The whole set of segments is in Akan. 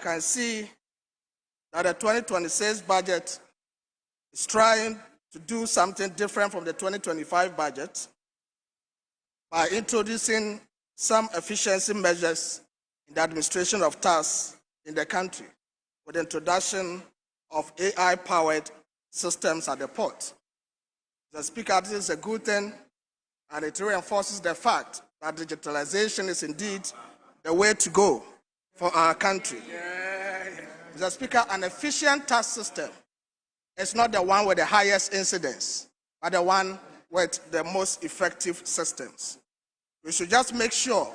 can see that the 2026 budget is trying to do something different from the 2025 budget by introducing some efficiency measures in the administration of tasks in the country with the introduction of AI-powered systems at the port. Mr. Speaker, this is a good thing, and it reinforces the fact that digitalization is indeed the way to go for our country. Mr. Speaker, an efficient tax system is not the one with the highest incidence, but the one with the most effective systems. We should just make sure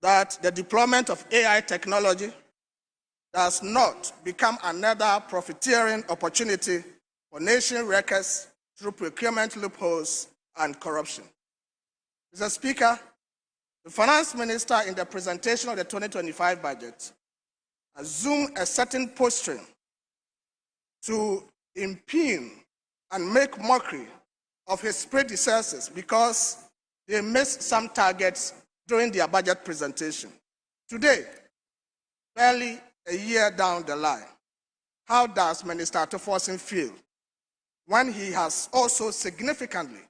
that the deployment of AI technology does not become another profiteering opportunity for nation wreckers through procurement loopholes and corruption. Mr. Speaker, the Finance Minister in the presentation of the 2025 budget assumed a certain posturing to impugn and make mockery of his predecessors because they missed some targets during their budget presentation. Today, barely a year down the line, how does Minister Atuforsen feel when he has also significantly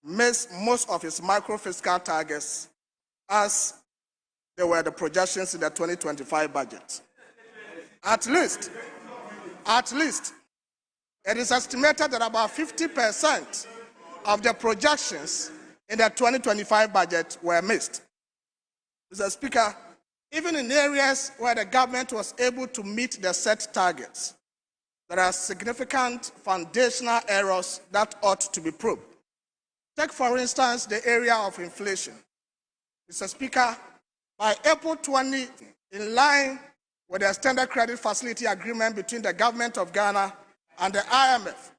missed most of his micro-fiscal targets as they were the projections in the 2025 budget? At least, it is estimated that about 50% of the projections in the 2025 budget were missed. Mr. Speaker, even in areas where the government was able to meet the set targets, there are significant foundational errors that ought to be probed. Take, for instance, the area of inflation. Mr. Speaker, by April 20, in line with the Standard Credit Facility Agreement between the Government of Ghana and the IMF,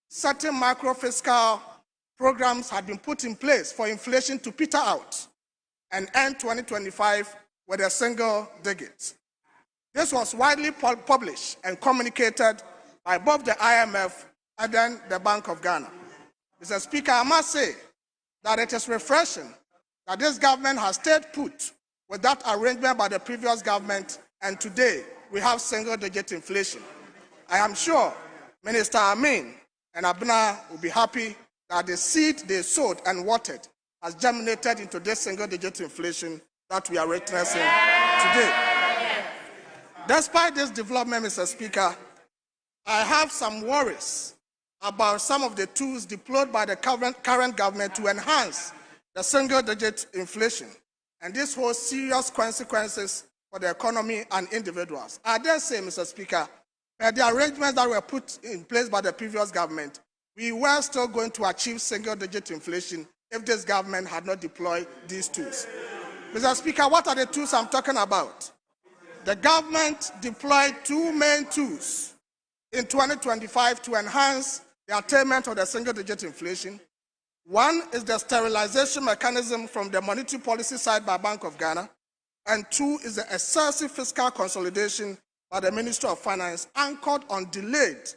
certain macro-fiscal programs had been put in place for inflation to peter out and end 2025 with a single digit. This was widely published and communicated by both the IMF and then the Bank of Ghana. Mr. Speaker, I must say that it is refreshing that this government has stayed put with that arrangement by the previous government, and today we have single-digit inflation. I am sure Minister Amin and Abna will be happy that the seed they sowed and watered has germinated into this single-digit inflation that we are witnessing today. Despite this development, Mr. Speaker, I have some worries about some of the tools deployed by the current government to enhance the single-digit inflation, and this holds serious consequences for the economy and individuals. I dare say, Mr. Speaker, that the arrangements that were put in place by the previous government, we were still going to achieve single-digit inflation if this government had not deployed these tools. Mr. Speaker, what are the tools I'm talking about? The government deployed two main tools in 2025 to enhance the attainment of the single-digit inflation. One is the sterilization mechanism from the monetary policy side by Bank of Ghana, and two is the excessive fiscal consolidation by the Ministry of Finance, anchored on delayed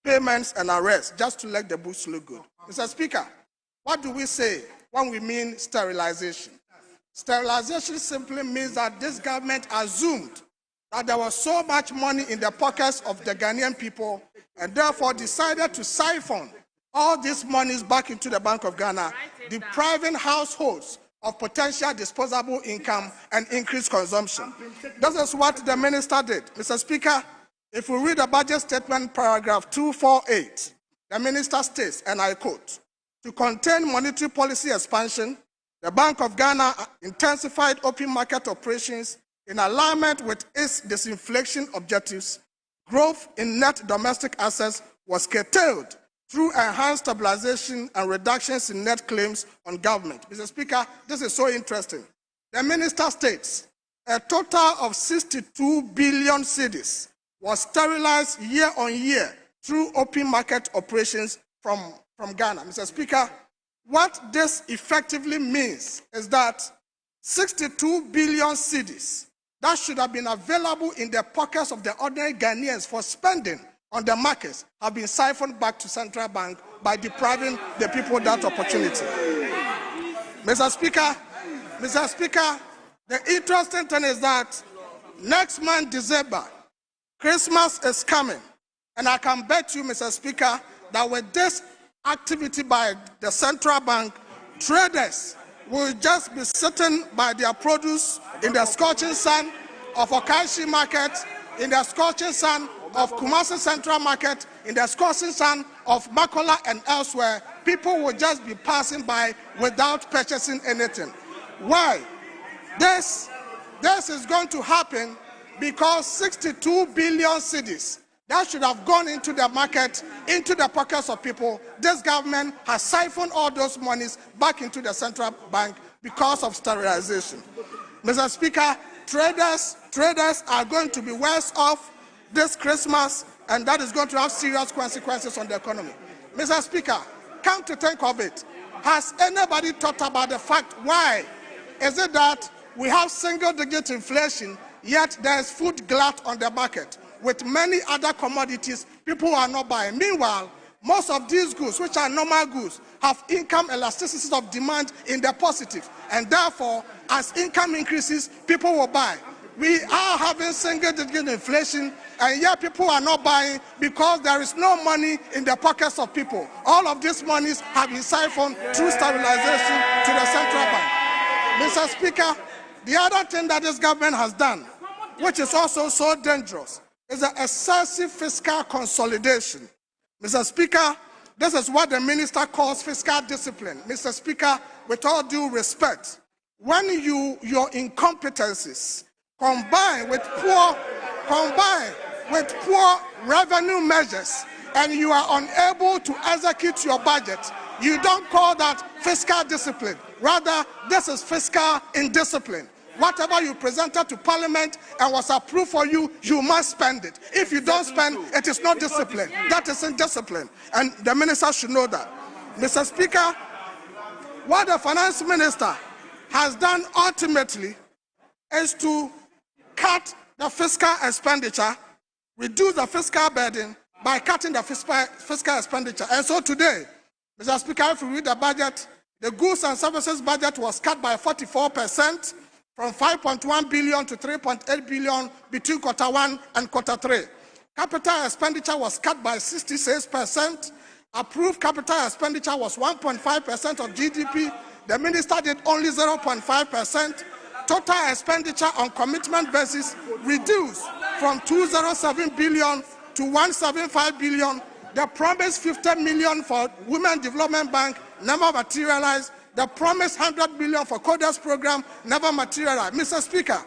payments and arrests, just to let the books look good. Mr. Speaker, what do we say when we mean sterilization? Sterilization simply means that this government assumed that there was so much money in the pockets of the Ghanaian people and therefore decided to siphon all these monies back into the Bank of Ghana, depriving households of potential disposable income and increased consumption. This is what the minister did. Mr. Speaker, if we read the budget statement, paragraph 248, the minister states, and I quote, "To contain monetary policy expansion, the Bank of Ghana intensified open market operations in alignment with its disinflation objectives. Growth in net domestic assets was curtailed through enhanced stabilization and reductions in net claims on government." Mr. Speaker, this is so interesting. The minister states a total of 62 billion cedis was sterilized year on year through open market operations from Ghana. Mr. Speaker, what this effectively means is that 62 billion cedis that should have been available in the pockets of the ordinary Ghanaians for spending on the markets have been siphoned back to central bank by depriving the people that opportunity. Mr. Speaker, the interesting thing is that next month, December, Christmas is coming. And I can bet you, Mr. Speaker, that with this activity by the central bank, traders will just be sitting by their produce in the scorching sun of Okaishi Market, in the scorching sun of Kumasi Central Market, in the scorching sun of Makola and elsewhere. People will just be passing by without purchasing anything. Why? This is going to happen because 62 billion cedis that should have gone into the market, into the pockets of people, this government has siphoned all those monies back into the central bank because of sterilization. Mr. Speaker, traders are going to be worse off this Christmas, and that is going to have serious consequences on the economy. Mr. Speaker, come to think of it, has anybody thought about the fact why is it that we have single-digit inflation, yet there is food glut on the market? With many other commodities, people are not buying. Meanwhile, most of these goods, which are normal goods, have income elasticities of demand in the positive. And therefore, as income increases, people will buy. We are having single-digit inflation, and yet people are not buying because there is no money in the pockets of people. All of these monies have been siphoned through stabilization to the central bank. Mr. Speaker, the other thing that this government has done, which is also so dangerous, is the excessive fiscal consolidation. Mr. Speaker, this is what the minister calls fiscal discipline. Mr. Speaker, with all due respect, when your incompetencies combine with poor revenue measures and you are unable to execute your budget, you don't call that fiscal discipline. Rather, this is fiscal indiscipline. Whatever you presented to Parliament and was approved for you, you must spend it. If you don't spend, it is not discipline. That is indiscipline. And the minister should know that. Mr. Speaker, what the finance minister has done ultimately is to cut the fiscal expenditure, reduce the fiscal burden by cutting the fiscal expenditure. And so today, Mr. Speaker, if you read the budget, the goods and services budget was cut by 44%, from 5.1 billion to 3.8 billion between Q1 and Q3. Capital expenditure was cut by 66%. Approved capital expenditure was 1.5% of GDP. The minister did only 0.5%. Total expenditure on commitment basis reduced from 207 billion to 175 billion. The promised 50 million for Women Development Bank never materialized. The promised 100 billion for CODES program never materialized. Mr. Speaker,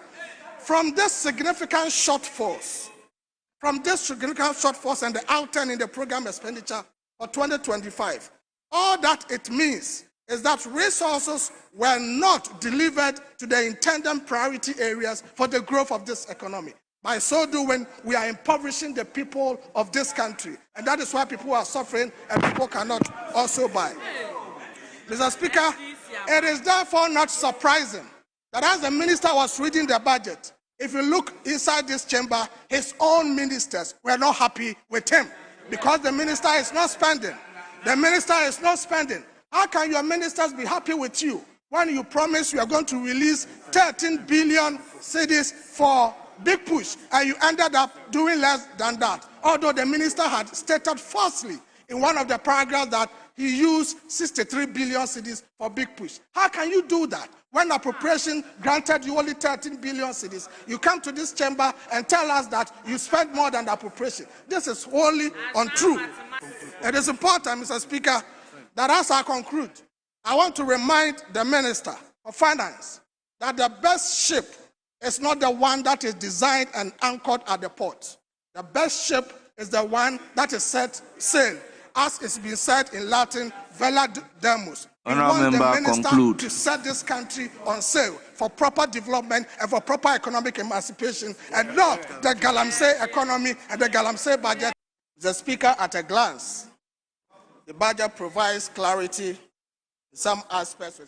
from this significant shortfalls and the outturn in the program expenditure for 2025, all that it means is that resources were not delivered to the intended priority areas for the growth of this economy. By so doing, we are impoverishing the people of this country, and that is why people are suffering and people cannot also buy. Mr. Speaker, it is therefore not surprising that as the minister was reading the budget, if you look inside this chamber, his own ministers were not happy with him because the minister is not spending. The minister is not spending. How can your ministers be happy with you when you promise you are going to release 13 billion cedis for big push and you ended up doing less than that? Although the minister had stated falsely in one of the paragraphs that he used 63 billion cedis for big push. How can you do that? When appropriation granted you only 13 billion cedis, you come to this chamber and tell us that you spent more than the appropriation. This is wholly untrue. It is important, Mr. Speaker, that as I conclude, I want to remind the Minister of Finance that the best ship is not the one that is designed and anchored at the port. The best ship is the one that is set sail. As it's been said in Latin, vela demus. We want the minister to set this country on sail for proper development and for proper economic emancipation, and not the galamsey economy and the galamsey budget. The Speaker, at a glance, the budget provides clarity in some aspects.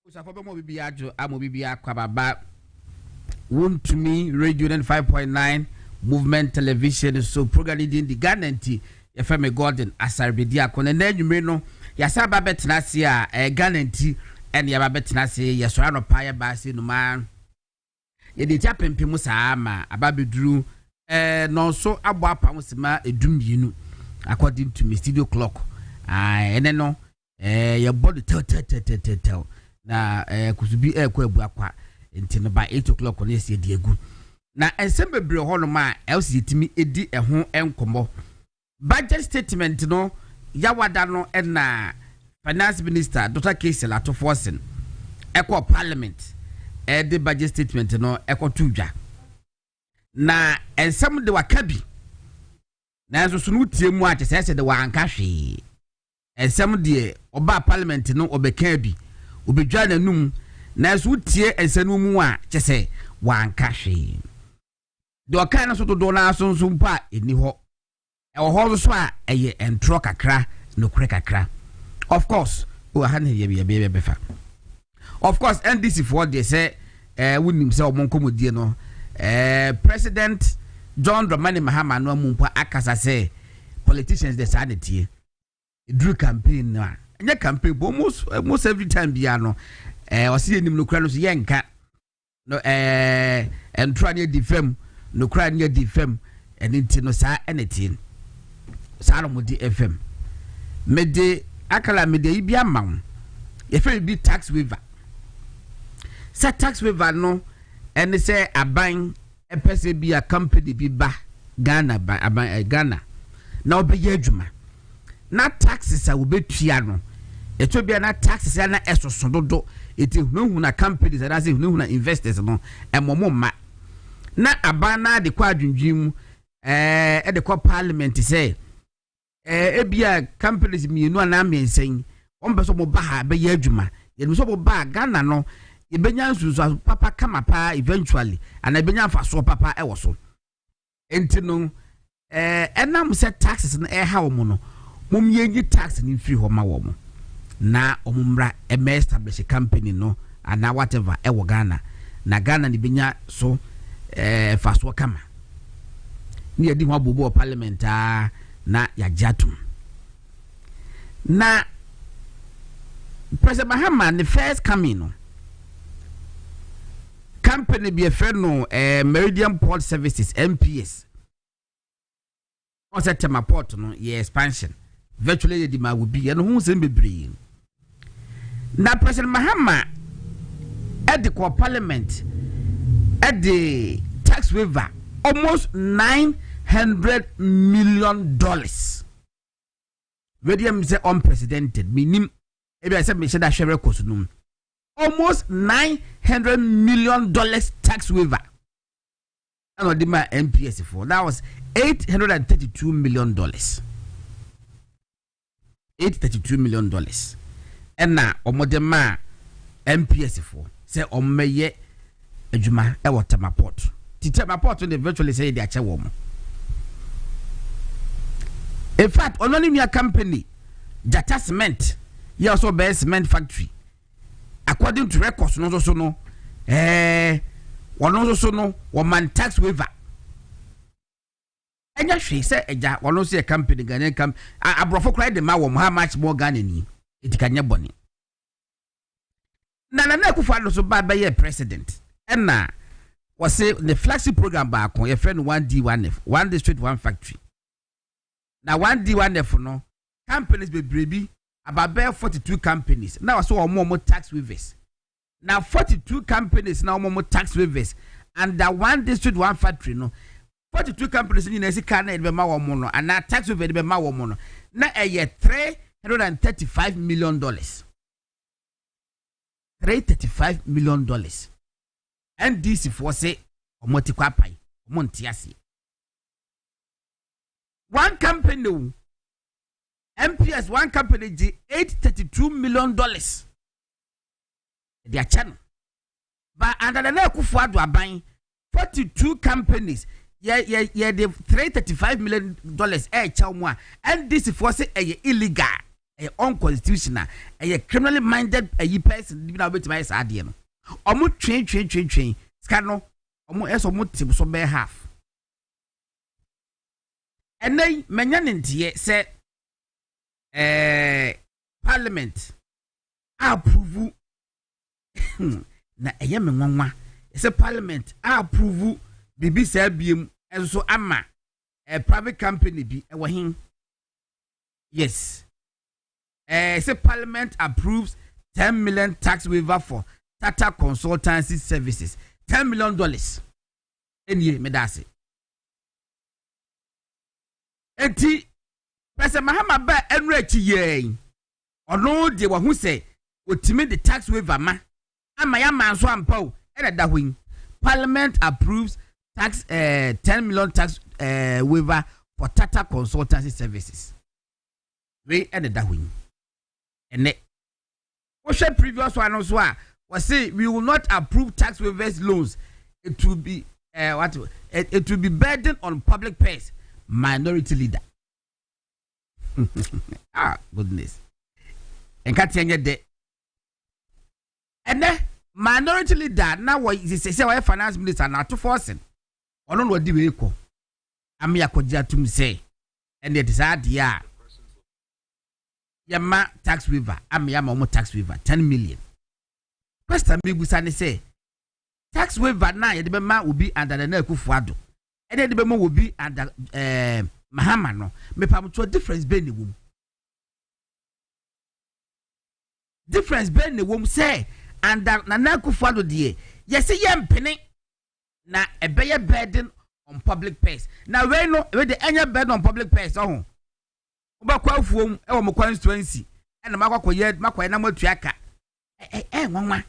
Usafobe mo bibia jo amo bibia kwababa won to me radio 95.9 movement television so program in the Ghana nti ye feme Gordon Asare-Bediako na nanwumre no ya saba betena se a Ghana nti ene ya betena se ye so anopa ya ba se no ma ye de tia pempem saa ma ababeduru no so abo apam se ma edum yinu according to me studio clock ene no ye body tell na kusubi ekwa ebu akwa nti no by 8 o'clock on esi edi egu na ensem bebre ho no ma LC timi edi eho enkomo budget statement no yawada no na finance minister Dr. Kesel Atoforsen ekwa parliament the budget statement no ekwa tudwa na ensem de wakabi na enso sunu tie mu a chese de wanka hwe ensem de oba parliament no obeka bi obedwa nanum na so tie ensanu mu a chese wanka hwe de oka na so do na so nso mpa eni ho e ho so a eye entro kakra no kure kakra of course o ha na ye befa of course NDC for dey say wonim say omonkomodie no President John Dramani Mahama no mumpa akasa say politicians dey sanity drew campaign na nya campaign but almost every time bia no o se enim no kura no so yenka no entro na defam no kura na defam eniti no sa anything sa no mudi FM mede akala mede ibia mam ye fe bi tax waiver sa tax waiver no ene say aban epese bi a company bi ba Ghana ba aban Ghana na obeye adwuma na taxes a wobetua no eto bia na taxes na esoso dodo eti hu na companies na say hu na investors no emomo ma na aban na de kwa adwundwim e de kwa parliament say ebia companies mienu na amensen ombeso mo ba ha be ye adwuma ye no so mo ba Ghana no ebenya nsusu papa kama pa eventually ana ebenya afaso papa e wo so enti no enam se taxes na ha wo mo no mum yenyi tax ni free ho ma wo mo na omumra establish company no ana whatever e wo Ghana na Ghana ni benya so faso kama ni edi ho abobo parliament na ya jatum na President Mahama the first coming no company be a friend no Meridian Port Services MPS on September port no ye expansion virtually the ma will be and who send be na President Mahama at the parliament at the tax waiver almost $900 million. Medium say unprecedented meaning maybe I said me say that share records no almost $900 million tax waiver. And the my MPS for that was $832 million. $832 million. And now omodema MPS for say omeye adwuma e water port. Titema port they virtually say they ache wo. In fact, only me a company Jata Cement, you also bear cement factory. According to records, no so no, one also no, one man tax waiver. And yes, she said, one also a company Ghanaian come. I brought cried the man how much more Ghanaian it can ya bonny. Nana Kufa so bad by a president. And now was say the flagship program back on your friend 1D1F, one district, one factory. Now 1D1F no companies be brebi about 42 companies. Now so more tax waivers. Now 42 companies now more tax waivers. And that one district, one factory no 42 companies in the Canada be ma wo no and now tax waiver be ma wo no. Now a year $335 million. $335 million. And this for say omotikwa pai omontiasi. One company, MPS, one company, $832 million. Their channel. But under the Kufuadu are buying 42 companies. Yeah, the $335 million. And this is for say illegal. unconstitutional criminally minded person bi na wetin my ade no omo twen ska no omo eso mo tip so be half enai menya ne ntie se parliament approve na eye me nwanwa se parliament approve bibi sa biem enso ama private company bi e hin. Yes. Say Parliament approves 10 million tax waiver for Tata Consultancy Services. $10 million. Any me that's it. Enti President Mahama ba enrechi ye. Ono de wa hu say otimi the tax waiver ma. Ama ya man so ampa o e da hwin. Parliament approves tax 10 million tax waiver for Tata Consultancy Services. We ended that win. And what's the previous one also? Was say we will not approve tax waivers loans. It will be it will be burden on public purse. Minority leader. Ah, goodness. And can't de. And then minority leader now what is say why finance minister now to forcing. Ono no di we ko. Ami akoja tum say. And it is hard yeah. Yama tax waiver, yama tax waiver, 10 million. Question me busane say tax waiver na ye de bema will be under the Nekufuado. And then the bema will be under Mahama no. Me pam to difference be ni wom. Difference be ni wom say under na Nekufuado die. Yes say yam penny na ebeye burden on public purse. Now we no we the any burden on public purse oh. Oba kwa fuom e wo mo constituency e na makwa na matuaka nwanwa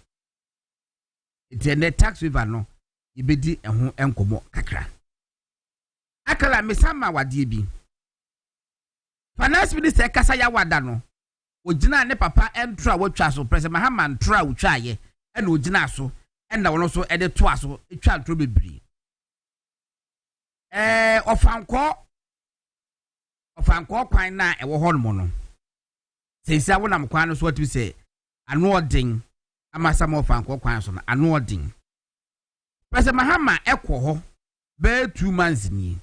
the tax waiver no ibedi eho enkomo kakra akala mesama wade bi finance minister kasa ya wada no ogina ne papa entra watwa so president Mahama ntra wotwa ye e na ogina so e na wono so e de to aso etwa ntro bebiri Ofanko kwan na ewo ho no no sensia wona mkwan no so what we say anu odin amasa mo ofanko kwan so no anu odin President Mahama ekwo ho be 2 months ni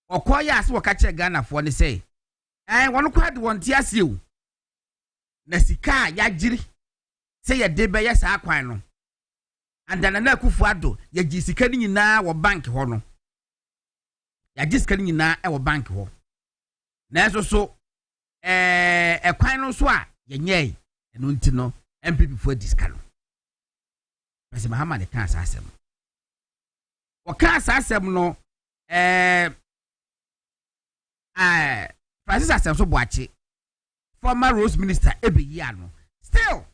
okoya ase woka che Ghana fo ne say wono kwa de won ti ase o na sika ya jiri say ye de be ye sa kwan no andana na Akufo-Addo ye gi sika ni nyina wo bank ho no ya gi sika ni nyina e wo bank ho na so kwan no so a yenye eno nti no MPP for diska no President Mahama ne kan asasem o kan asasem no Francis Asem so boache former Rose Minister ebeyi ano still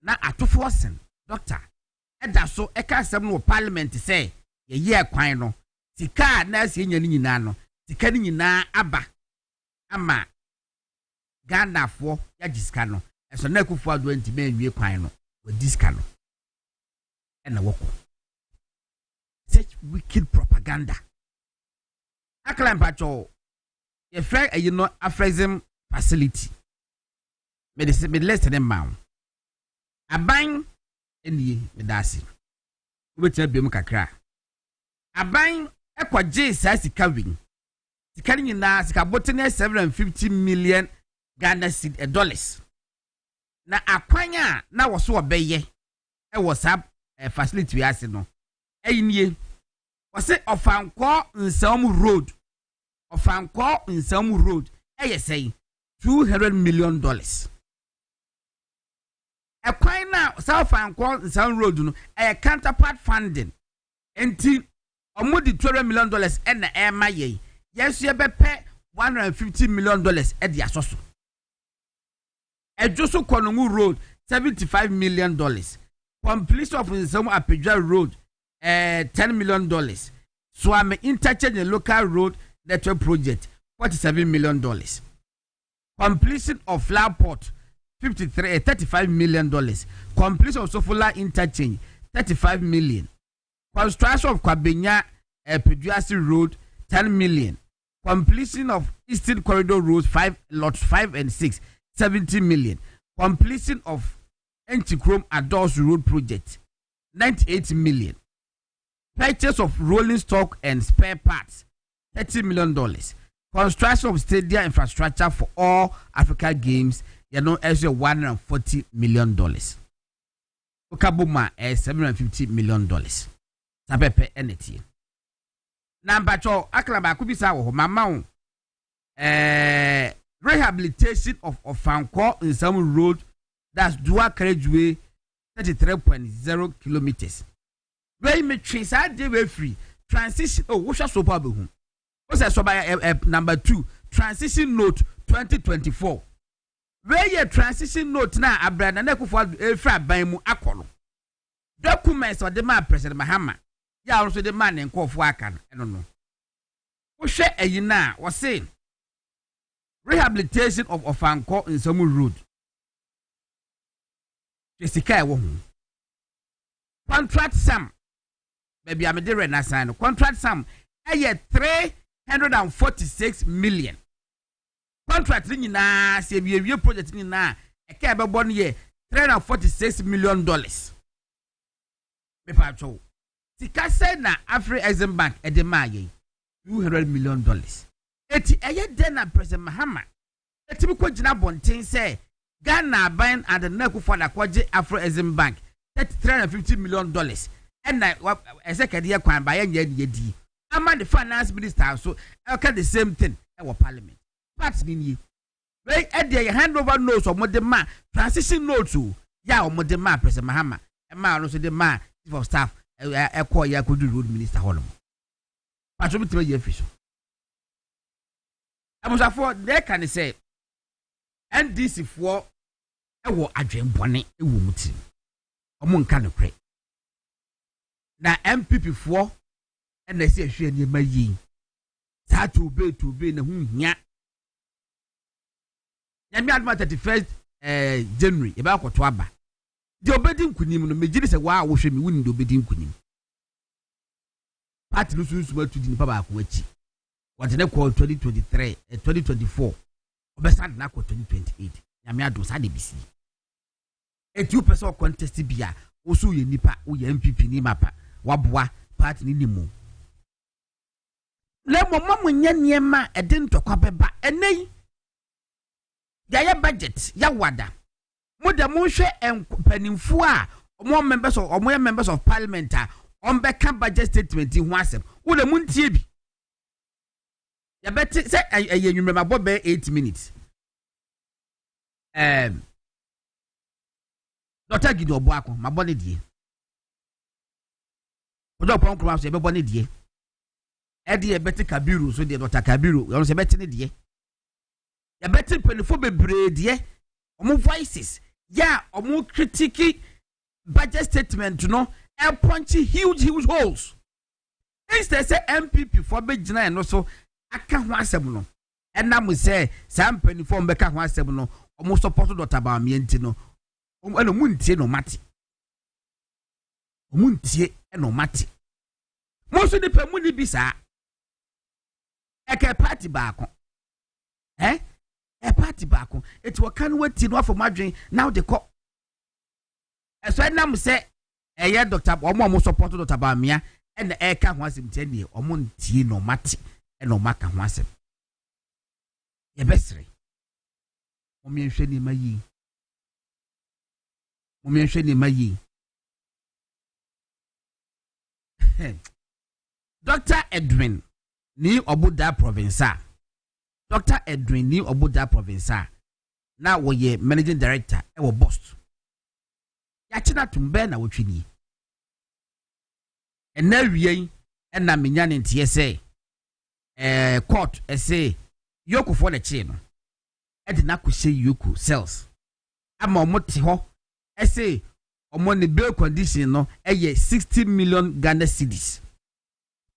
na atofosen doctor eda so e kan asem no parliament say ye kwan no sika na asie nya ni nyina no sika ni nyina aba ama Ghana fo ya diska no eso na Akufo-Addo ntime anwie kwan no wa diska no na woko such wicked propaganda aklan pacho ye frag you know aphorism facility me listen them man aban enie me dasi obetia biam kakra aban ekwaje sa sika win sika ni na sika botene 750 million Ghana dollars na akwanya na woso obeye e wo sa facility we ase no eyinie wose Ofanko Nsam road say $200 million ekwan na Ofanko Nsam road no counterpart funding enti omudi $200 million na ema ye yesu ye bepe $150 million e dia soso Ejoso Konongu road $75 million completion of Nsam Apedwa road $10 million Swame interchange local road network project $47 million completion of Flower Port $35 million completion of Sofola interchange $35 million construction of Kwabenya Peduasi road $10 million Completion of Eastern Corridor Roads 5 lots 5 and 6, 70 million. Completion of Anti-Chrome Adults Road Project, 98 million. Purchase of rolling stock and spare parts, $30 million. Construction of stadium infrastructure for all Africa Games, $140 million. Okabuma $750 million. Sabepe NT. Number 2, Aklaba Kubisa wo mama rehabilitation of Ofanko in some road, that's dual carriageway 33.0 kilometers. Where me trace I dey free transition. Oh, what's so probably home? What's that? So by number 2, transition note 2024. Where your transition note now abranda na kufu efra ban mu akolo. Documents of the man President Mahama. Ya also the man in Kofu Akan. I don't know. We share a yina was saying rehabilitation of Ofanko in some road. Jessica won. Contract sum. Maybe I'm a direct sign. Contract sum. A year 346 million. Contract in na say we project in na a cab 1 year $346 million. Me patrol. Sika said na Afri-Exim Bank at the Maye $200 million. Eti eye den na President Mahama. Eti bi ko gina bonten say Ghana buying and the neck for the kwaje Afri-Exim Bank $350 million. And na executive kwan by yedi. Ama the finance minister so okay the same thing our parliament. Parts ni wey e dey hand over notes of modema transition notes ya o modema President Mahama e ma no so the man chief of staff e call ya ko do road minister holom patro bitima ye fiso amusafo they can say NDC for e wo adwenbone e wo mutim omo nka no kre na MPP for and they say hwe ni mayi sa to be na hu hia Yami adma 31st January e ba kwato aba de obedi nkunim no megiri se wa wo hwe mi wuni de obedi nkunim party no sunsu atu di nipa ba ko achi what na call 2023 2024 obesa na ko 2028 yami ado sa de bisi etu person contest bia wo so ye nipa wo ye MPP ni mapa waboa party ni nimu le mo mamu nya niema e de ntokwa beba enei ya budget ya wada mo de mo hwe empanimfu a omo members of parliament a on beka budget statement hu asem wo de mo ntie bi ya beti say enwumema bobe 8 minutes Dr. Gideon Obuako mabone die odo pon kuma so e be bone die e de beti Kabiru so de Dr. Kabiru yo so beti ne die ya beti penifo bebre die omo voices ya omo critique budget statement no e punch huge holes instead say MPP for be gina no so aka ho asem no ena mo say sam penifo mbeka ho asem no omo support Dr. Bamienti no eno muntie no mate omuntie eno mate mo so de pemu ni bisa eke party baako e party baako eti wo kan wati no afọ madwen now de call eso na mo say eye Dr. omo support Dr. Bamia ena e ka ho asem tie ne omo ntie no mate eno maka ho asem ye besre o mi nhwe ni mayi Dr. Edwin ni Obuda province Dr. Edwin ni Obuda province na wo ye managing director e wo boss ya china tumbe na wotwini ena wiei ena menya ne ntie se court say yoku for the chain no e de na kwhye yoku cells ama omote ho say omo ne bail condition no eye 60 million Ghana cedis,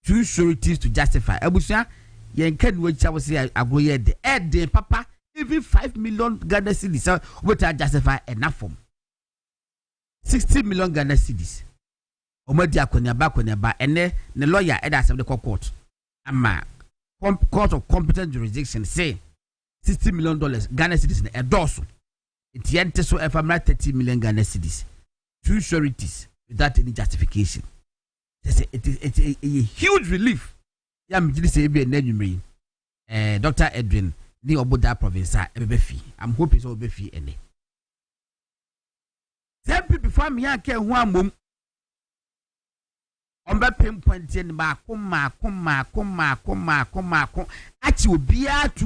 2 sureties to justify abusia yen kan we cha we say agoye de papa even 5 million Ghana cedis we to justify enough form 60 million Ghana cedis omo di akonya ba ene ne lawyer e da asem de court ama court of competent jurisdiction say $60 million Ghana cedis a dozen. It's yet so FMR 30 million Ghana cedis. 2 sureties without any justification. It's a huge relief. I'm Dr. Edwin, the Oboda province, I'm hoping so be fee any. Then people before me, I can one mum. On my pinpoint in Macum. Actually, be out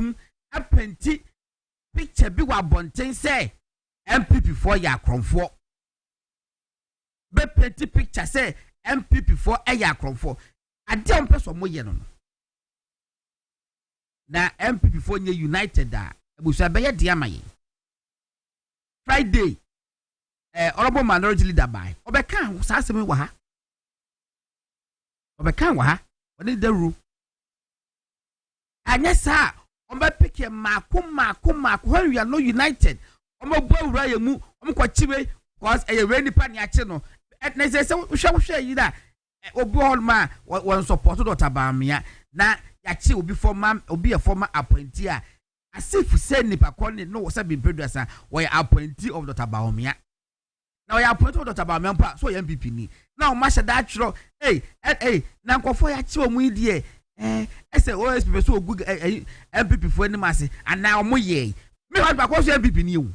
a plenty picture big one bontain say, MP before ya cromfort. Be plenty picture say, MP before a ya cromfort. I don't press one more yen. Na MP before you united that we shall be a diamay. Friday, honorable minority leader by Obekan was asking me what Obekan wa what is the rule? And yes, sir, on my picking Makum, when we are not united, on my boy Rayamu, on Quachiwe was a rainy paniachino. And they say, we shall share you that. Obo man one supported Otabamia. Now, Yachi will be a former appointee. As if we said Nipa Koni, no, was a been producer, or appointee of Dr. Baumia. Now, I appointed Dr. Baumia, so MPP ni. Now, Masha Datro, hey, now go for Yachi media. I say, always be so good MPP for any massy, and now Moye. Me, I was MPP new.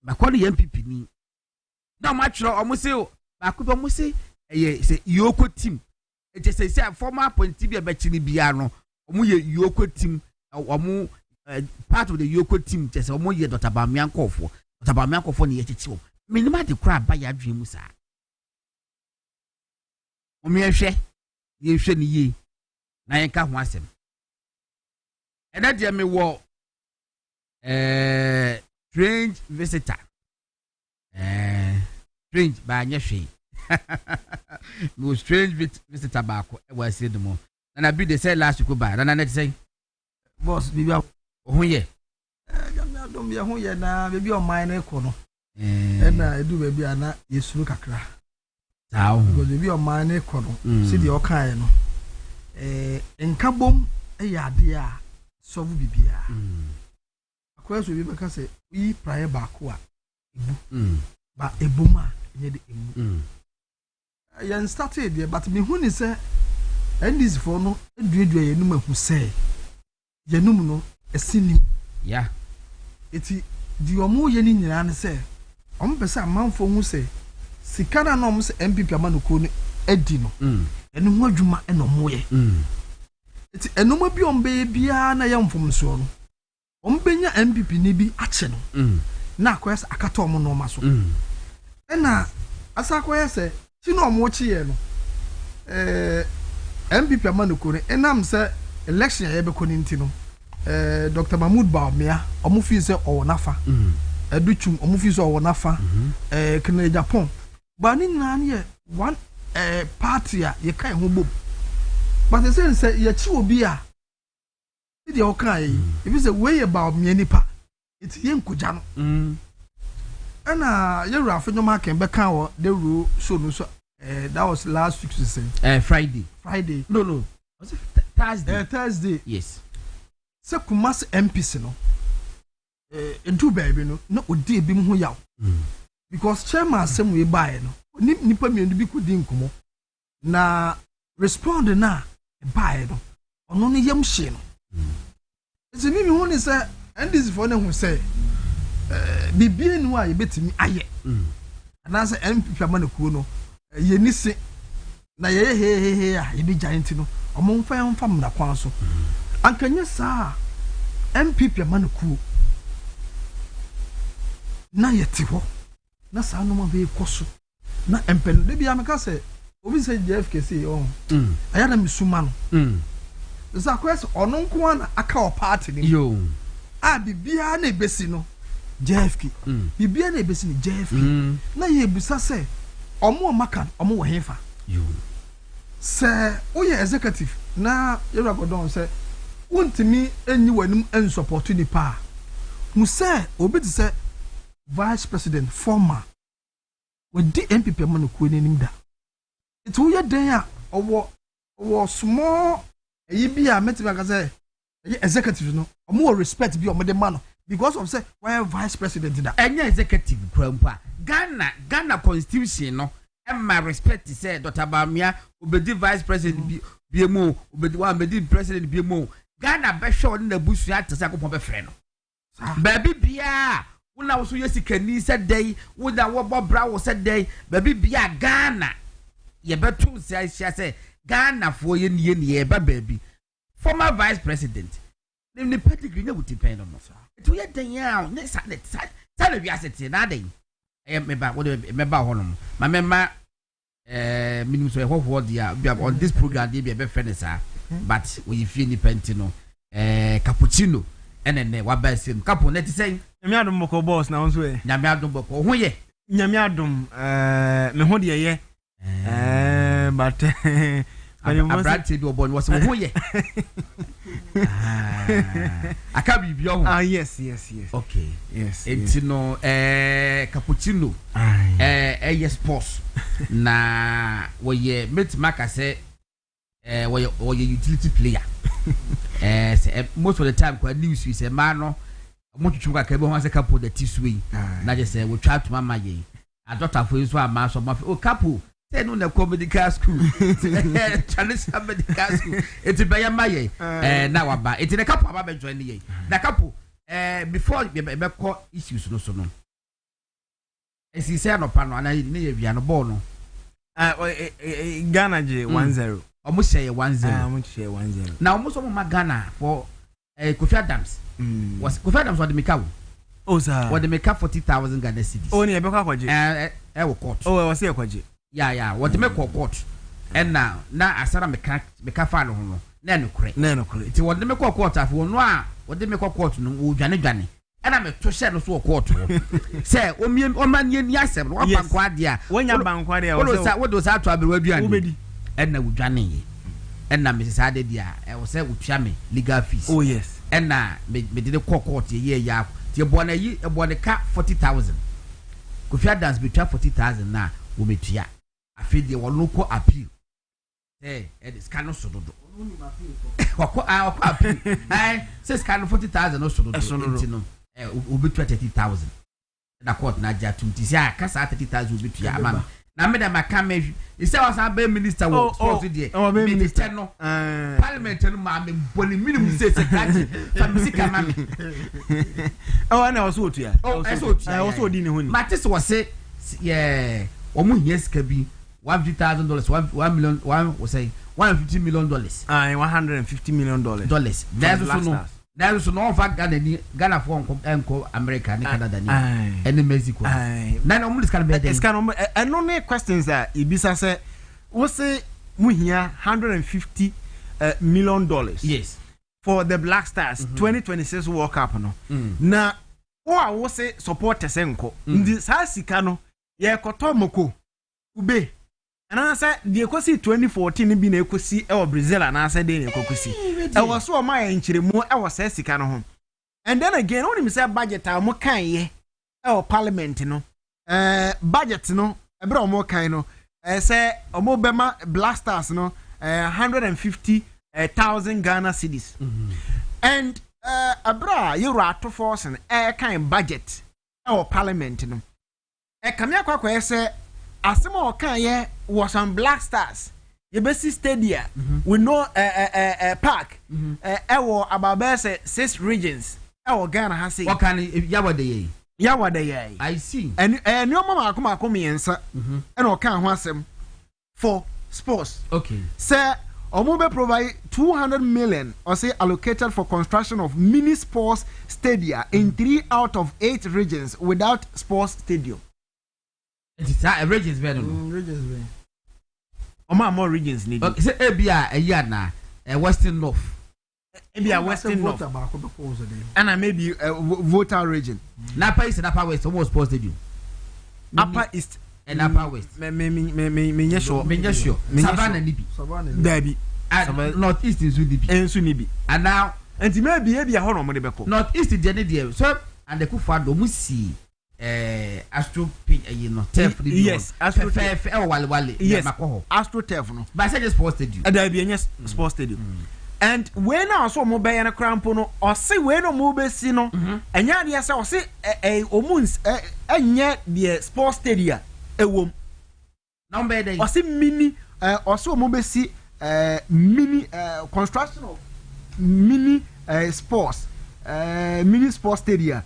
Bakoni MPP ni. Now, much almost say, Bakuba must say, say, Yoko team. It is a former appointee be a betchini biano, or Yoko team, or more part of the Yoko team, just a more year Dr. Bamianco for Dr. Bamianco for the HTO. Minima the crab by your dreams. Omia share, ye sheni ye, Nayanka wants him. And that dear me war strange visitor. Strange by Yashi. No strange Mr. Tobacco was said the more. And I be the say last week by, and I say, Boss, be out. Oh, yeah. Don't be a home yet now, maybe on mine econo. And I do baby, and not yes, look a crack. Now, because be on mine econo, see the Okano. In Kabum, a yadia, so be beer. Of course, we because we prior backward. But a boomer, yet I started there, but me when is and this for no, do you know who say, Yanuno, a sin. Yeah, it's the Omo Yenin and say, Besa man for who say, Sikana noms MP Manucone Edino, and Mojuma and Omoye. It's a no be on baby and a young from Son. Benya MPP nibi action. Na quest a catomo no maso. And now, as I say, you know, watch here. MPP Manucone, and I'm say election ever conintino. Dr. Mahmoud Baumia, Omufise or Nafa, a Duchum, Omufise or Nafa, Canada Japan. But in Nanya, one party, you can't move. But the sense say, you're too beer. It's okay. If it's a way about me, nipa, it's young Kujano. And you're a phenomenon can back out the rule so that was last week to say. Friday. No. Was it Thursday? Thursday. Yes. So Kumas MPC no. Into baby no odi ebi mu yaw. Because chairman asem we buy no. Nipa mi ndu bi kudi nkomo. Na respond na buy no. Ono ne yam hye no. It's me hu ne say and this for na hu say bibie nu a ye betimi aye. Na say MPP amaneku no ye ni se na ye he a ye bi giant no. Omo mfa na kwan so. Ankanya sa MPP amaneku na yete ho na sa no ma be koso na empen de bia meka se obi se JFK say aya na misuma no za kwese ono nko na aka o party ni yo a bibia na ebesi no JFK bibia na ebesi ni JFK na ye busa se omo maka omo wo hefa yo se oye executive na yera godon se untimi enyi wanum en support ni pa mu se obi ti se vice president former with the MPP amaneku enim da it wo ye den a owo was small be a met executive no more respect be on the man because of say why vice president that any executive krampa Ghana constitution no and my respect say Dr. Bamia obedi vice president be mo obedi one obedi president be mo Ghana be sure na busu atese akopon be frɛ no baby bia una wo so yesikani said day una wo bobra wo said day baby bia Ghana ye betu say Ghana for ye ba baby former vice president the pedigree na would depend on us it we den ya ne sa we asset na den me ba wo me ba honom ma me ma minimum so for dia on this program dey be friend sir but we feel independent no cappuccino ene wa ba sim capo net say nyame adom boko boss na won so e nyame adom boko ho ye nyame adom me ho de ye but abrante do obon was ho ye akabi bi o yes okay yes no cappuccino yes sports na wo ye met maka say wo ye utility player most of the time kwa news we say man no mo twetwe ka be ho say capo the tiswe na je say we try to mama ye a doctor for so am so ma o capo say no na medical school traditional medical school it be ya maye na wa ba it the capo aba be join ye na capo before be call issues no so no esi say no pa no na ye via no ball no Ghana J 1-0 almost say 1-0 almost say 1-0 now almost my Ghana for Kofi Adams was Kofi Adams what the make out sir what the make 40,000 Ghana cedis oh ne be kwa kwaje wo court oh was here kwaje yeah what the make court and now asara meka fa no ho na no kure ti what the make court afo no a what the make court no wo dwane and I'm to share no so court say o man ni asem no wa bankwa de a wonya bankwa de a wo do sa to abewa duane and na wo dwane ye and na me say de dia e wo say wo tua me legal fees oh yes and na me de court ye ya ti e bona ka 40,000 Kofi Adams be tua 40,000 na wo metua afi de wo local appeal e scan so dodo wako appeal say scan 40,000 no so dodo no obetua 30,000 na court na ja tumti say aka sa 30,000 obetua ama na me da maka me say was be minister wo sports dey minister no parliament no ma me boni minimum say secretary famisi kama me na was otua was odi ne ho ni matis was say yeah omo yes ka bi $150,000 $1 million $150 million $150 million there's no fact Ghana for enko America ni Canada ni and Mexico na no mu discan be dey discan no ne questions ibisa say we say muhia $150 million yes for the Black Stars 2026 World Cup no na wo say supporters enko ndi sa sika no ye koto moko ube ana say the ekosi 2014 bi na ekosi e Brazil ana say dey na ekosi e was so ma ya nchiremu e was sika no ho and then again when me say budget a mo kan ye e parliament no budget no e bra mo kan no say omo bema Blasters no 150,000 Ghana cedis and abra you rat force and kind budget e parliament no e kamia kwakwa say asema okan was on Black Stars yebesi stadia we know park ewo about 6 regions ewo Ghana ha say what can yawade ye I see and no mama akoma yensa and okan ho asem for sports okay say Omube provide 200 million or say allocated for construction of mini sports stadia in 3 out of 8 regions without sports stadium. It's a regions be no regions be more regions need okay say ebia eya na western north ebia western north and maybe voter region napa east and upper west almost sports stadium upper east and upper west me sure savannah nibi dabi north east is nibi and now and maybe ebia ho no mo de beko north east dey so and the kufado mu si Astro page no turf yes Astro turf wale yes Astro turf no but say just sports stadium there be any sports stadium and when now so mo be na crampo no o say we no mo be si no enya de say o say omuns enye the sports stadium ewom now be there o say mini o say mo be si mini construction of mini sports stadium.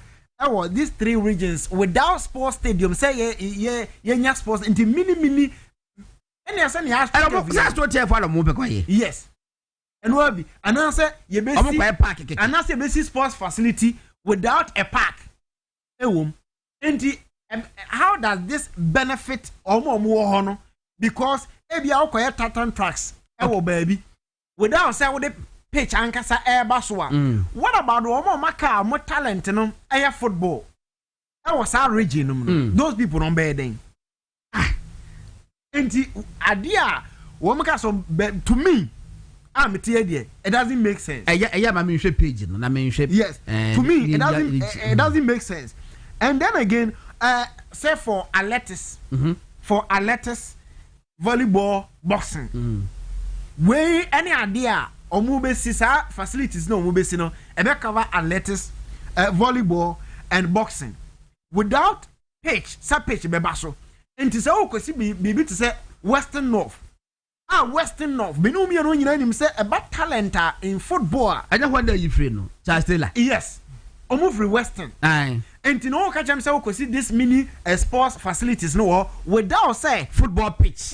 These 3 regions without sports stadium say yeah sports into mini any asan ya Astro turf for mo be koye yes and what be and answer you be see park and answer be see sports facility without a park ewom enti how does this benefit omo no because e bia okoye tartan tracks ewo baby without say we pitch ankasa eba so a what about the omo maka mo talent no aye football e was our region no those people don't bear then enti adia wo maka so to me I'm it doesn't make sense ma me hwe page no na me hwe yes to me it doesn't make sense and then again say for athletics volleyball boxing we any idea omu si sa facilities no omu si no ebe cover athletics volleyball and boxing without pitch be baso enti say okosi bibi to say western north binu mi no nyina nim say eba talent in football anya wonder you free no Charles Taylor yes omu free western aye enti no ka jam say okosi this mini sports facilities no without say football pitch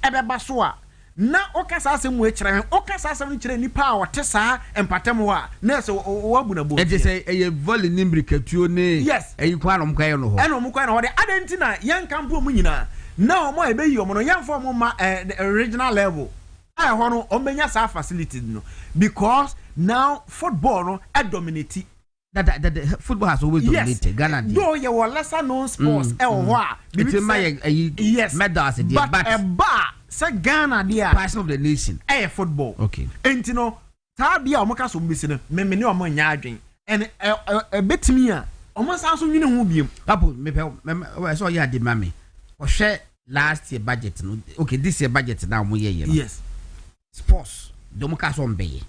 ebe baso a na okasa asem we kire okasa asem kire nipa a wote saa empatem ho a na so wabu na bo e say e volley nimbrikatuo ne yes e kwa no mkaye no ho e no mkaye no ho de adenti na yan kampo mu nyina na omo e be yi omo no yan fo mo ma regional level ai ho no omenya saa facility no because now football no dominate that football has always dominated Ghana. No, you were lesser known sports yes medals but a bar say Ghana dia passion of the nation football okay and you know ta dia o maka so mbisi no me ne o mo nya adwen and betimi a o mo san so nwine ho biem papo me so ya de mame o hwe last year budget no okay this year budget now mo ye no yes sports do mo ka so mbeye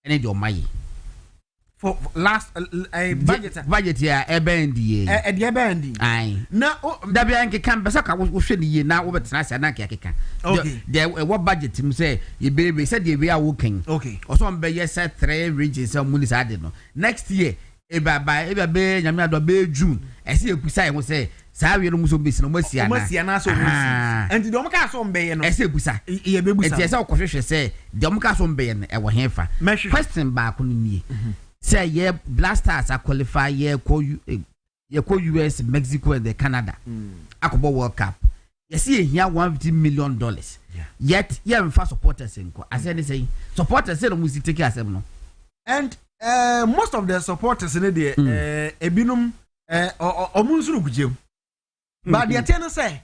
ene de o maye for last budget ya ebendi aye na da bia nke kan besa ka wo hwe ni ye na wo betena sia na nke keka the what budget mu say ye baby said ye we are working okay also mbe ye say 3 regions mu ni sade no next year e ba be nyame ado be June e se ekusa ye ho say saa we no mu so be si no masia na so musi enti do mo ka so mbe ye no e se ekusa ye be busa enti e se okohwehwe say de mo ka so mbe ye no e wo hefa question ba ko ni say yeah Blasters are qualify yeah call US Mexico and the Canada akobo World Cup you see here $150 million yet yeah in first supporters enko as any say supporters say no must take asem no and most of the supporters in there ebinum omunsuru gujem but the ten say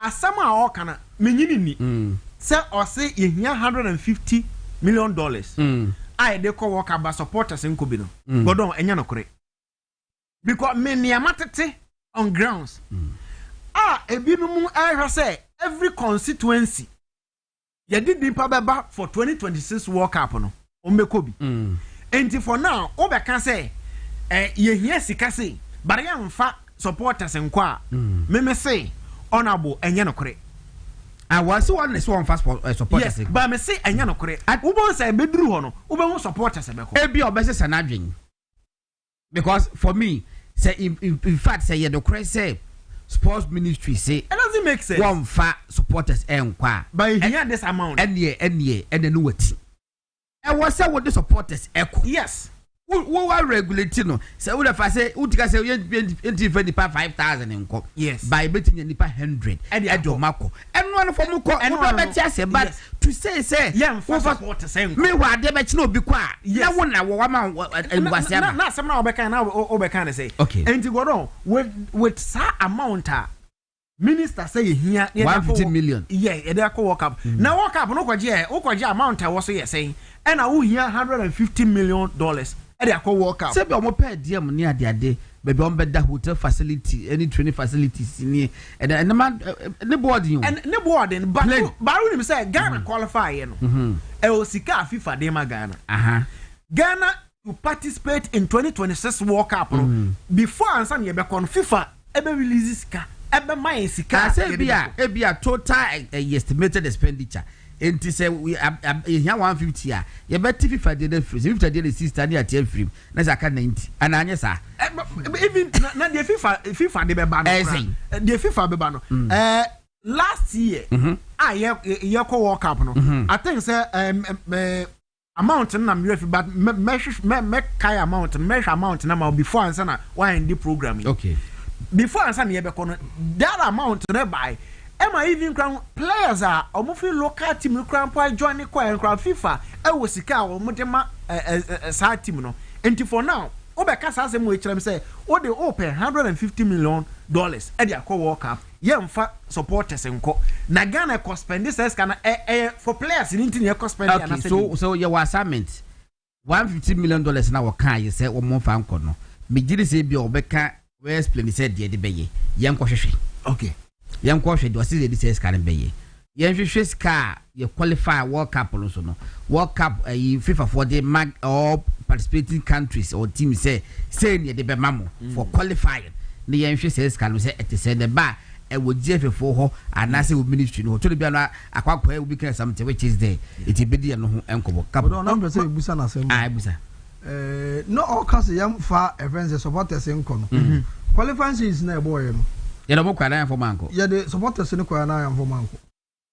asem a o kana menyini ni say o say ye $150 million I de ko work about supporters in Kobino. Godon enya no kore. Because many amatete on grounds. Ebinum I say every constituency. You did the baba for 2026 World Cup no. Ombekobi. And for now, oba can say ye here sika say, but I am fa supporters en kwa. Me say honorable enya no kore. I was one is one fast supporters. Yes, but me say anya no kore. Ubo say bedru ho no, ubo supporters be ko. Ebi obese sanadwen. Because for me, say in fact say ye the kore say sports ministry say it doesn't make sense. One fa supporters enkwa. But here this amount. And no what. And what say what the supporters echo. Yes. Who are regulating no say what if I say utika say you 5,000 enko yes by betting you nipa 100 and your mako and one for muko and no better say but to say yeah supporters enko me wa de be no bi kwa na wona wo ma enguase na some na obeka na obeka na say okay and go on with sa amount minister say here $150 million yeah e dey World Cup na World Cup no kwaje amount e wo so ye say and na wo here $150 million e dey World Cup say be omo pay DM ni ade baby on bed hotel facility, any training facilities in and the man the boarding and the boarding, but Baron say Ghana qualify, you know. Sika FIFA Dema Ghana. Ghana to participate in 2026 World Cup before and some year back on FIFA ebe releases ka ebe my sika say be a total estimated expenditure. Enti say we here 150 a ye better FIFA dey free 50 dey 60 dey at free na saka 90 and anya sa even na the FIFA dey be ba no the FIFA be ba no last year ye ko World Cup no I think say amount na me but me kai amount measure amount na before answer na why in the program okay before answer na ye be kono that amount na buy Emma even crown players are omufi local team crown point join the crown FIFA e sika o mudema side team no enti for now obeka sa asem we kirem say o dey open $150 million e dey akọ World Cup ye mfa supporters enko na Ghana cost spend this kana for players in ye cost spend okay, so your assignment $150 million na wo kan ye say wo mo fa nko no me giri say bi obeka we explain said dey beye ye nko hwehwe okay yan ko hwe do say dey say scan beye yan hwehwe ska ye qualify World Cup no so no World Cup FIFA for the mag or participating countries or teams say ne dey be mamo for qualifying ne yan hwehwe say scan say et say the ba e wo GF4 ho anase wo ministry no to be na akwakwa we can something which is there it be dey no ho enkobo cap no na say busa na sem busa no all cast yam fa events supporters enko no qualifying is na boy no ye no kwa na for manko ye the supporters no kwa na for manko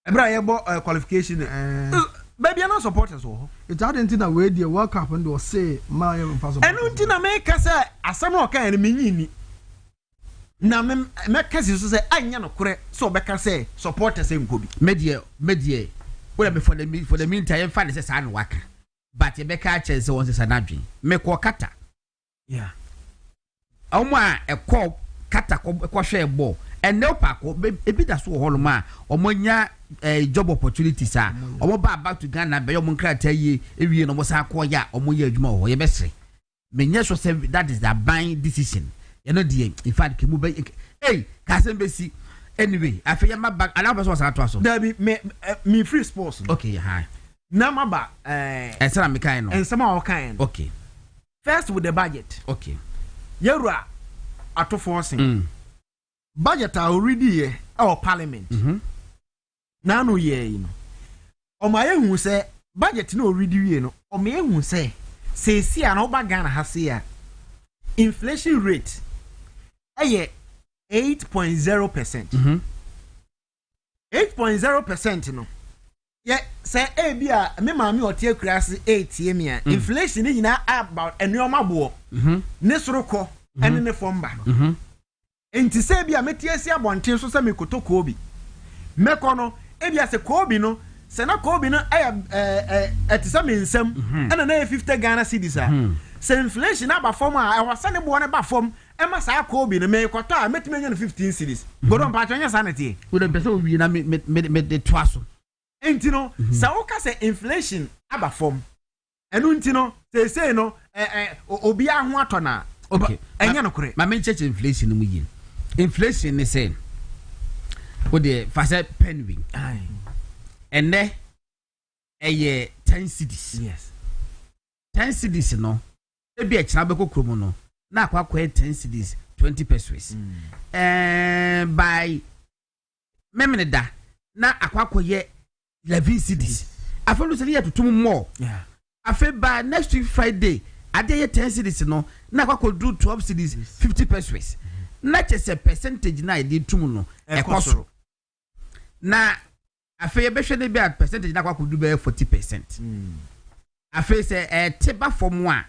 ebra ye bo qualification baby na supporters wo it hadn't na we dey World Cup and say ma ye mfa so enu ntina make say asem o kan me nyini na me kasi so say anya no kure so obeka say supporters enko bi medie we for the meantime fa dey say sa no waka but ye beka che say won say sanadwen me ko kata yeah omo a ekọ kata ko hwe ball and no pako ebi da so holo ma omonya job opportunities a omo ba back to Ghana be yo monkrata ye ewie no mo sa ko ya omo ye adwuma ho ye be sere menye so say that is the buying decision you know the in fact kemu be hey kasem be si anyway afeya ma back ala person sa to aso there me free sports okay hi na ma ba ensema me kan no ensema o kan okay first with the budget okay yewra ato forcing budget already here our parliament na no ye you know o ma ye hu say budget na already we no o ma ye hu say si na oba Ghana ha se ya inflation rate 8.0%. 8.0% no ye say e bia me ma me otie kurase 8 ye me a inflation ni na about enuoma bo ne sorokọ ene ne fomba enti se bia metie si abonten so se mekoto kobi meko no e bia se kobi no se na kobi no etisa me nsam ena na 50 Ghana cedis a se inflation aba fom a e wasa ne bo ne ba fom e ma sa kobi no mekoto a metime nya 15 cedis godon pa twa sanity we don pese we na me de twaso enti no sa wo ka se inflation aba fom enu enti no se no obi aho atona okay enya no kure ma men check inflation mu yin inflation ni say wo de fa say penwing ene eye 10 cedis yes 10 cedis no e bi e kira be kokro no na akwa 10 cedis 20 pesos by memene da na akwa ye 11 cedis afelu se ye tutum more yeah afe by next week Friday ade ye 10 cedis no na akwa do 12 cedis 50 pesos na chese percentage na ide tum no ekosoro na afe ye be hwe ne bi percentage na akwa do be 40% afe se teba form a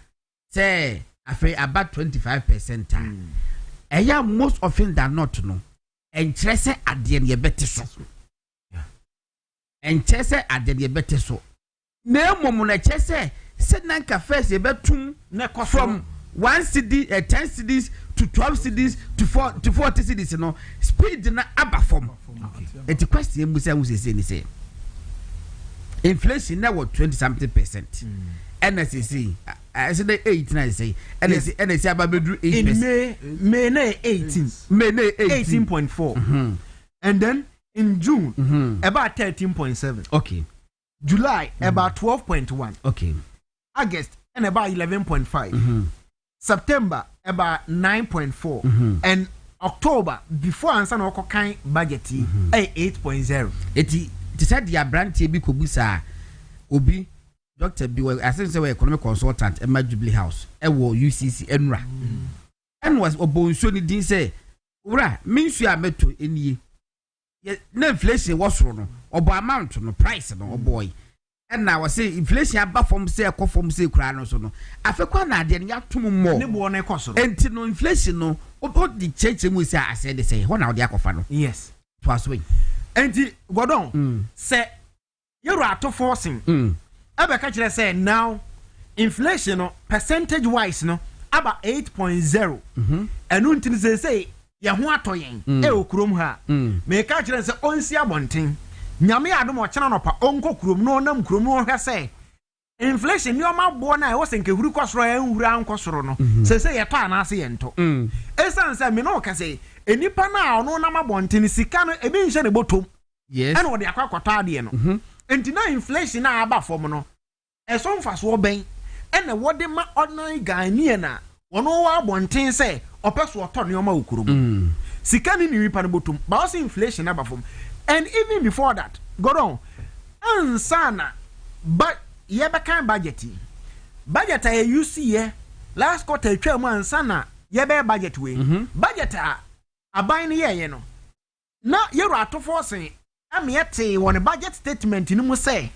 say afe about 25% eya most often than not no enkire se ade ne ye bete so enkire se ade ne ye bete so na emom na chese se nanka first ye betum na from 1 cedi 10 cedis to 12 cedis to 40 cedis no speed na aba form okay the question mu say ni say inflation na what 20 something percent NSC I said 18 I say and it's about 8 in May 18 May 18.4 and then in June about 13.7 okay July about 12.1 okay August and about 11.5 September about 9.4 and October before answer no kind budget 8.0 it said the brand bi kobusa obi Dr. B, I think say economic consultant at Jubilee House. UCC Enra. And was obonso ni din say, "Ura, minsu a meto eni. Na inflation was no. Obo amount no price no boy. And now I say inflation aba from say ekọ from say kura no so no. Afekwa na ade ya tum mo. Ne bo na ekọ so. Enti no inflation no obo di cheche mu say I said say, "Ho na ode akofa no." Yes. Twas way. Enti godon say you are to forcing. Ebe ka kire say now inflation no percentage wise no about 8.0 enu ntini say ye ho atoyen e okurom ha me ka kire say onsi abonten nyame adom o kena no pa onko kurom no nam kurom no hwe say inflation ni o ma bo na e wo senke huru kosoro e huru ankosoro no say ye to anase ye nto esan say me no ka say enipa na ono na mabonten sika no ebi nhye ne botom yes ene wo de akwakoto ade no enti na inflation na aba fom no eso mfaso ben ene wo de ma ordinary Ghanaian na wono wa bonten se opeso oto ne oma okurum sika ni nipa ne botum ba also inflation aba fom and even before that go on ansana but ye be kan budget a you see ye last quarter twa mu ansana ye be budget we budget a aban ne ye no na ye ro atofo sen amiete won budget statement ni mu say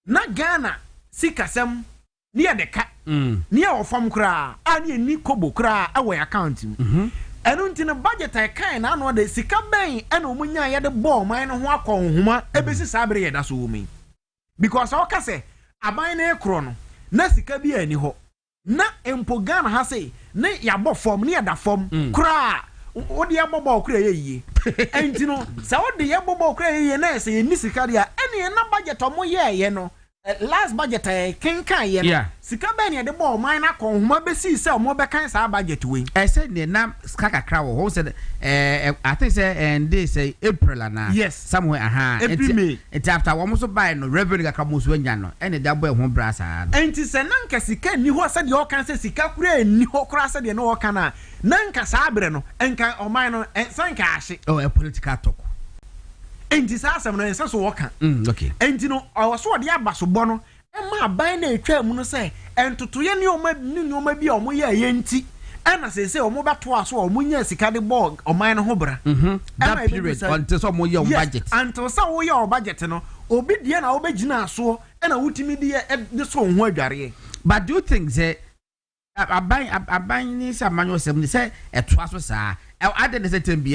na Ghana sikasem ni edeka ni e ofam kra ani ni kobo kra awe account mu enu ntina budget ai kan na no de sika ben ena omunya ye de ball man no ho akonhoma ebesi sabre ye da so wumi because o ka say aban na ekro no na sika bi ani ho na empo Ghana ha say ne ya bo form ni da form kra o de abobo kra ye yi entino sa o de abobo kra ye na say ni sika dia ene na budget o mo ye no last budget kenkan ye no sika ben ye de ball man na konhoma besi say o mo be kan sa budget we I said ne na skaka kra wo said I think say and they say April na yes somewhere April May it after wo so buy no revenue kakra mo so anya no ene da boy ho brasa enti se nanka sika ni ho said yo kan say sika kura ni ho kura said no wo kan na nanka sa abre no enka o man no sanka ahye oh a political talk enti sa asem no ense so wo kan okay enti no o so de abaso bo no e ma ban na etwa mu no say entoto ye ni o ma bi o mo ye ye enti ana say o mo beto aso o mo nya sika de bog o man no ho bra that period until so mo ye o budget until so wo ye o budget no obi de na wo begina aso e na wutimi de so ho adware but do you think say aban ni sa manyo sem ni say eto aso sa ade ne setem bi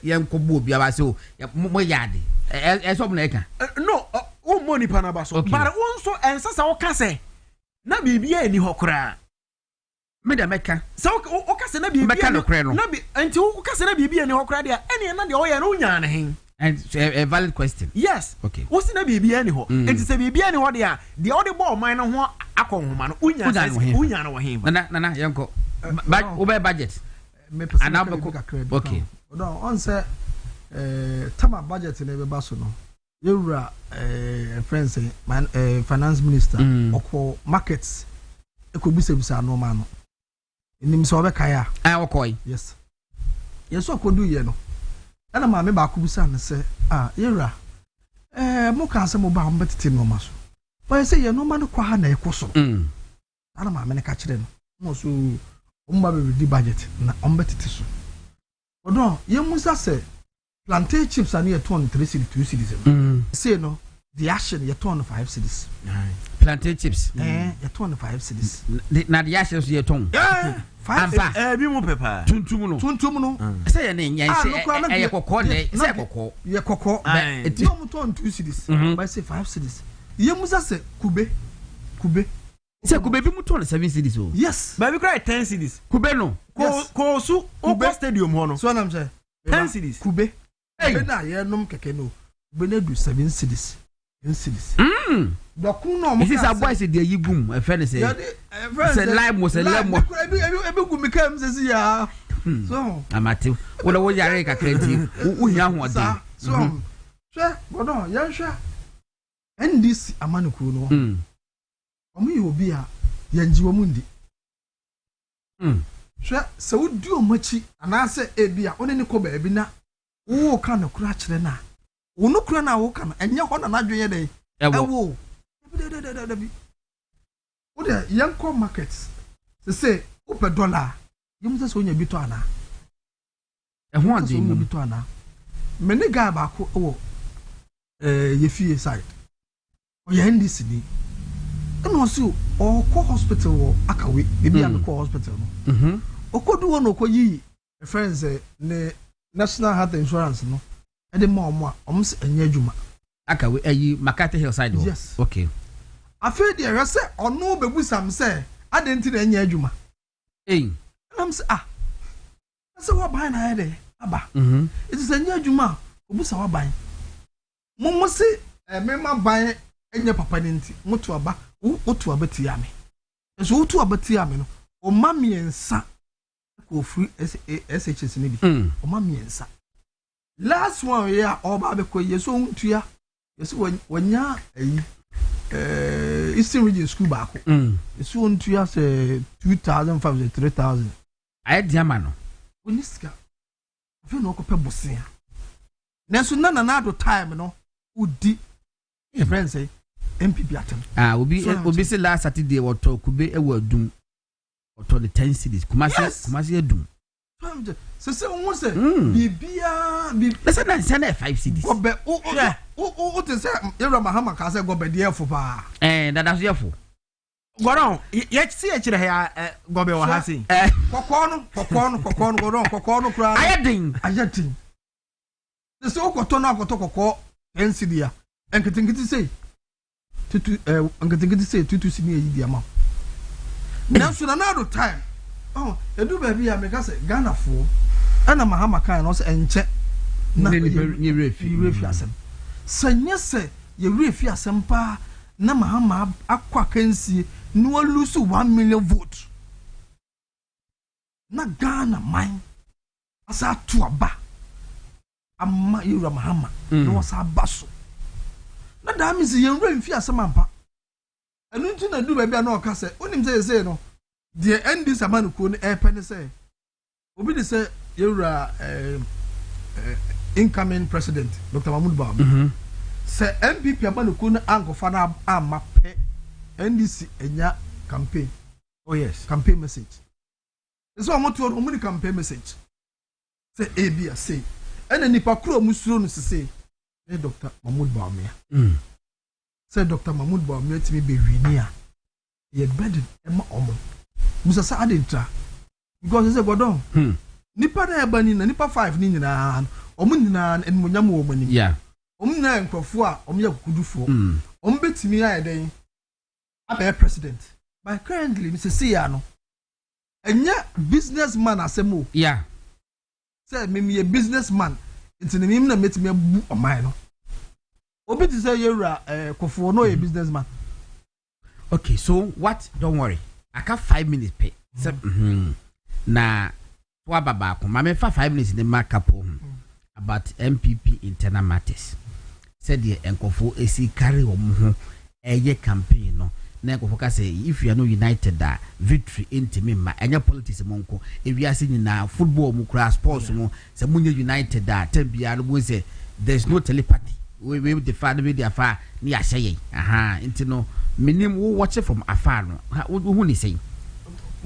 yen ko bu bi aba say mo yade so mo na eka no o mo ni pana ba so but won so ensasa wo ka say na bibia ni hokra me da meka so o ka say na bibia na bi anti o ka say na bibia ni hokra dia ene na de o ye no nya na hen and a valid question yes okay wo si na bibia ni ho enti say bibia ni ho dia de o de ball man no ho akonhoma no unya na wo hen na yenko o be budget and okay no on say tama budget na be baso no yewura friends man finance minister okwo markets ekobisa no ma no enim so be kaya okoi yes yeso akodu ye no ana ma me ba akobisa ne se yewura mo kan se mo ba mo betete no ma so but say ye no ma no kwa ha na ekoso ana ma me ne ka kire no mo so umba be di budget na ombetete so odo ye musa se plantain chips ani ye ton 3 cedis 2 cedis say no the action ye ton 5 cedis plantain chips ye ton 5 cedis na the action ye ton 5 bi mo pepa tuntum no say ye ne nyan say ye kokko ne say kokko ye kokko eti o mo ton 2 cedis by say 5 cedis ye musa se kube say kube bi mu ton 7 cedis o yes ba bi cry 10 cedis kube no ko su o ko stadium ho no so na am say 10 cedis kube na ye nom keke no kube na du 7 cedis cities dokun no mo this is a boy say dey yigum e fe ne say say live mo say lemo e be gum kam say ya so amate wo yare kakra nti wo hia ho ode so hwe bodo ya hwe ndc amanuku no omo yi obi a yanji wo mundi hwe se wodi omachi anase ebia one ne ko ba ebi na wo ka na kura kire na wo no kura na wo ka na enye ho na nadwen den ewo bi wo de yanko markets se upe dollar yum se onya bi to ana ho ade mu bi to ana me ne ga ba ko wo ye fie side o ya ndc ni no so o ko hospital wo akawe bibi am ko hospital no okodu wo no ko yi friends ne national health insurance no e de ma omo a omse anya adwuma akawe ayi Makati Hillside wo yes. Okay afi de rese ono begusam se adenti na anya adwuma am se se wa ban na ya de aba it is anya adwuma obusa wa ban mo se mema ban enya papa ni nti moto aba wotu abati ame so wotu abati ame no o mamiensa ko free SHS ni bi o mamiensa last one ya oba be ko yeso ntua yeso wanya Eastern Region School back yeso ntua se 2500 3000 aye diama no oniska fe no ko pe bosia neso na na do time no udi friends say MPP atem obi say last Saturday wato kube ewo adum wato the 10 cities kumasi adum se won say bibia listen na say 5 cities gobe o te say Yero Mahama ka say gobe de efo pa dada so yefo goron ye ti e kire ha gobe wa ha sei kokko no goron kura ayedin se o koto na kokko NCD a enketenkete say enketenkete say tutu si ni yi dia ma na so na do time edu ba bi a me ka say Ghana fo ana Mahama kan no say enche na ni refi asem sanye se ye refi asem pa na Mahama akwa kansi no lose 1 million vote na Ghana mine asa to aba amma Yero Mahama no wasa baso na da mi se yen remfi asem ampa enu nti na du ba bia na o ka se onim se no de endi samanu ko no e pene se obi de se Yero incoming president Dr. Mahmoud Bawumia se MPP amanu ko no angofa na amma pe NDC enya campaign campaign message so omoto o mu campaign message se ebia say ena nipa kro musuro no se Dr. Mahmoud Bawumia say Dr. Mahmoud Bawumia timi be winia ye bed ema omo musa sa adentra because say godon nipa na ebani na nipa 5 ni nyina omo nyina enmunyam wo mani omo na enkrofo a omo yakudufo omo betimi ayeden abe president by currently Mr. Sia no enya businessman asemo say me a businessman into the name na metimi abu omai no obi ti say Yero kofo no a businessman. Okay, so what? Don't worry, I got 5 minutes pay na wa baba ko mame fa 5 minutes in the markup about MPP internal matters said the enkofo esi carry wo ho eye campaign no na enkofo ka say if you are no united that victory intimi ma enya politics monko ewiase nyina football mu kra sports mu say munye united that tambia no say there's no telepathy we the father we the afar ni ahye into no minim wo watch from afar no who ni say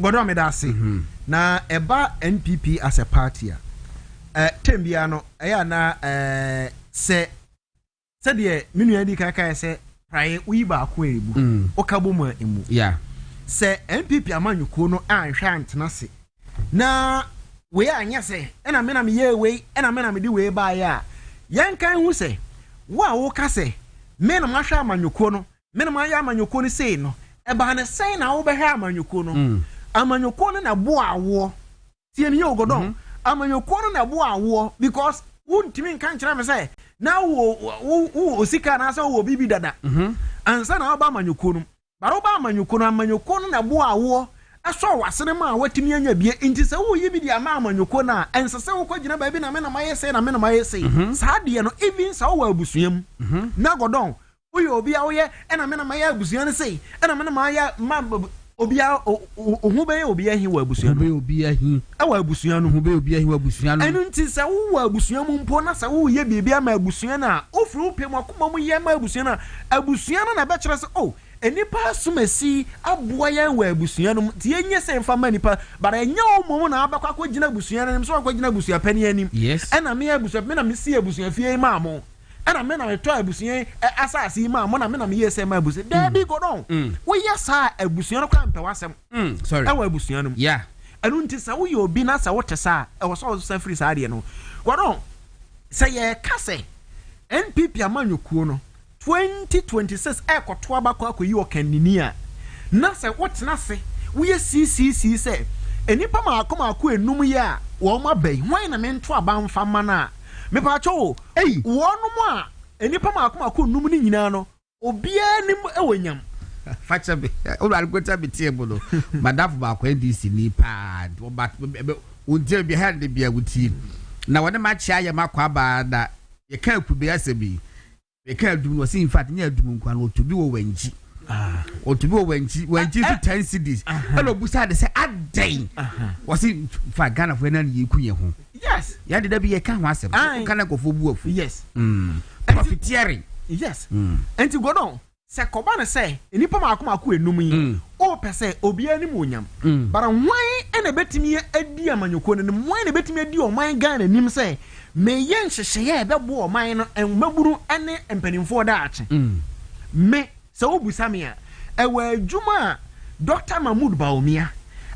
godo me da say na eba NPP as a party tambia no eya na se de minu edi kaka se praye wi ba ko ebu o kabo mu emu se NPP amanyuko no anhwa antena se na we anya se ena me na me ye we ena me na me di we ba ya yan kan hu se wo ka se me na mahwa amanyuko no me na ya amanyuko no sei no e ba na sei na wo be hwa amanyuko no amanyuko no na bo awo tie ne ye ogodon amanyuko no na bo awo because wuntimi nkan kira me say na wo osika na so wo bibi dada ansa na oba manyuko no bara oba amanyuko no na bo awo aso wasene ma watimi anya bie nti se wo yibi di ama amanyuko na ense se wo kwagina ba bi na me na mayese na me na mayese saa de no even sa wo abusuam na godon wo ye obi a wo ye na me na maye abusuam sei na me na maye ma obi a ohu be obi ahi wa abusuam no obi ahi wa abusuam no hu be obi ahi wa abusuam no enu nti se wo abusuam mpo na se wo ye bibia ama abusuam na ofuru opem akoma mu ye ma abusuam na abusuam na be kire se oh enipa asumasi aboa yan wa abusuam no ti enye se mfa ma nipa bara enye omo na abakwa kwagina abusuam no so kwagina abusuam pani anim ena me abusuam me na me si abusuam fie ma mo ena me na me to abusuam asase ma mo na me na me yese ma abusuam da bi go don wo yesa abusuam no kwa mpa wasem sorry ewa abusuam no yeah enu nti sa wo ye obi na sa wo tesa e wo so sa free sa de no go don say ye kase NPP amanyukuo no 2026 ekoto abakọ akoyi okanini a na se wotena se wo ye CCC se enipa ma akọ enum ye a wo ma bai hwan na mento aba mfa ma na me pa cho wonum a enipa ma akọ enum ni nyina no obia nim ewonyam facha be o ba gota be table no madaf ba kwa NDC ni pa o ba unje bi hand bi aguti na wona ma chia ya makwa ba da ye kan kube asebi ye kan dum no in fact nya dum nkwa no to bi wo wanji otubi wo wanji to 10 cities hello busa de say adan was in fa Ghana for na ye kunye ho yes ya de da bi ye kan ho asem kan ko fo bu afu yes profiteering yes enti go don se koba na say enipa ma akoma enum yi o pese obi anim onyam bara hwan ene betimi adi amanyoko ne hwan ene betimi adi oman Ghana nim say me yen hyehye ebe bo oman no enmaburu ene empanimfo da ache me se obusa me a ewa adwuma Dr. Mahmoud Bawumia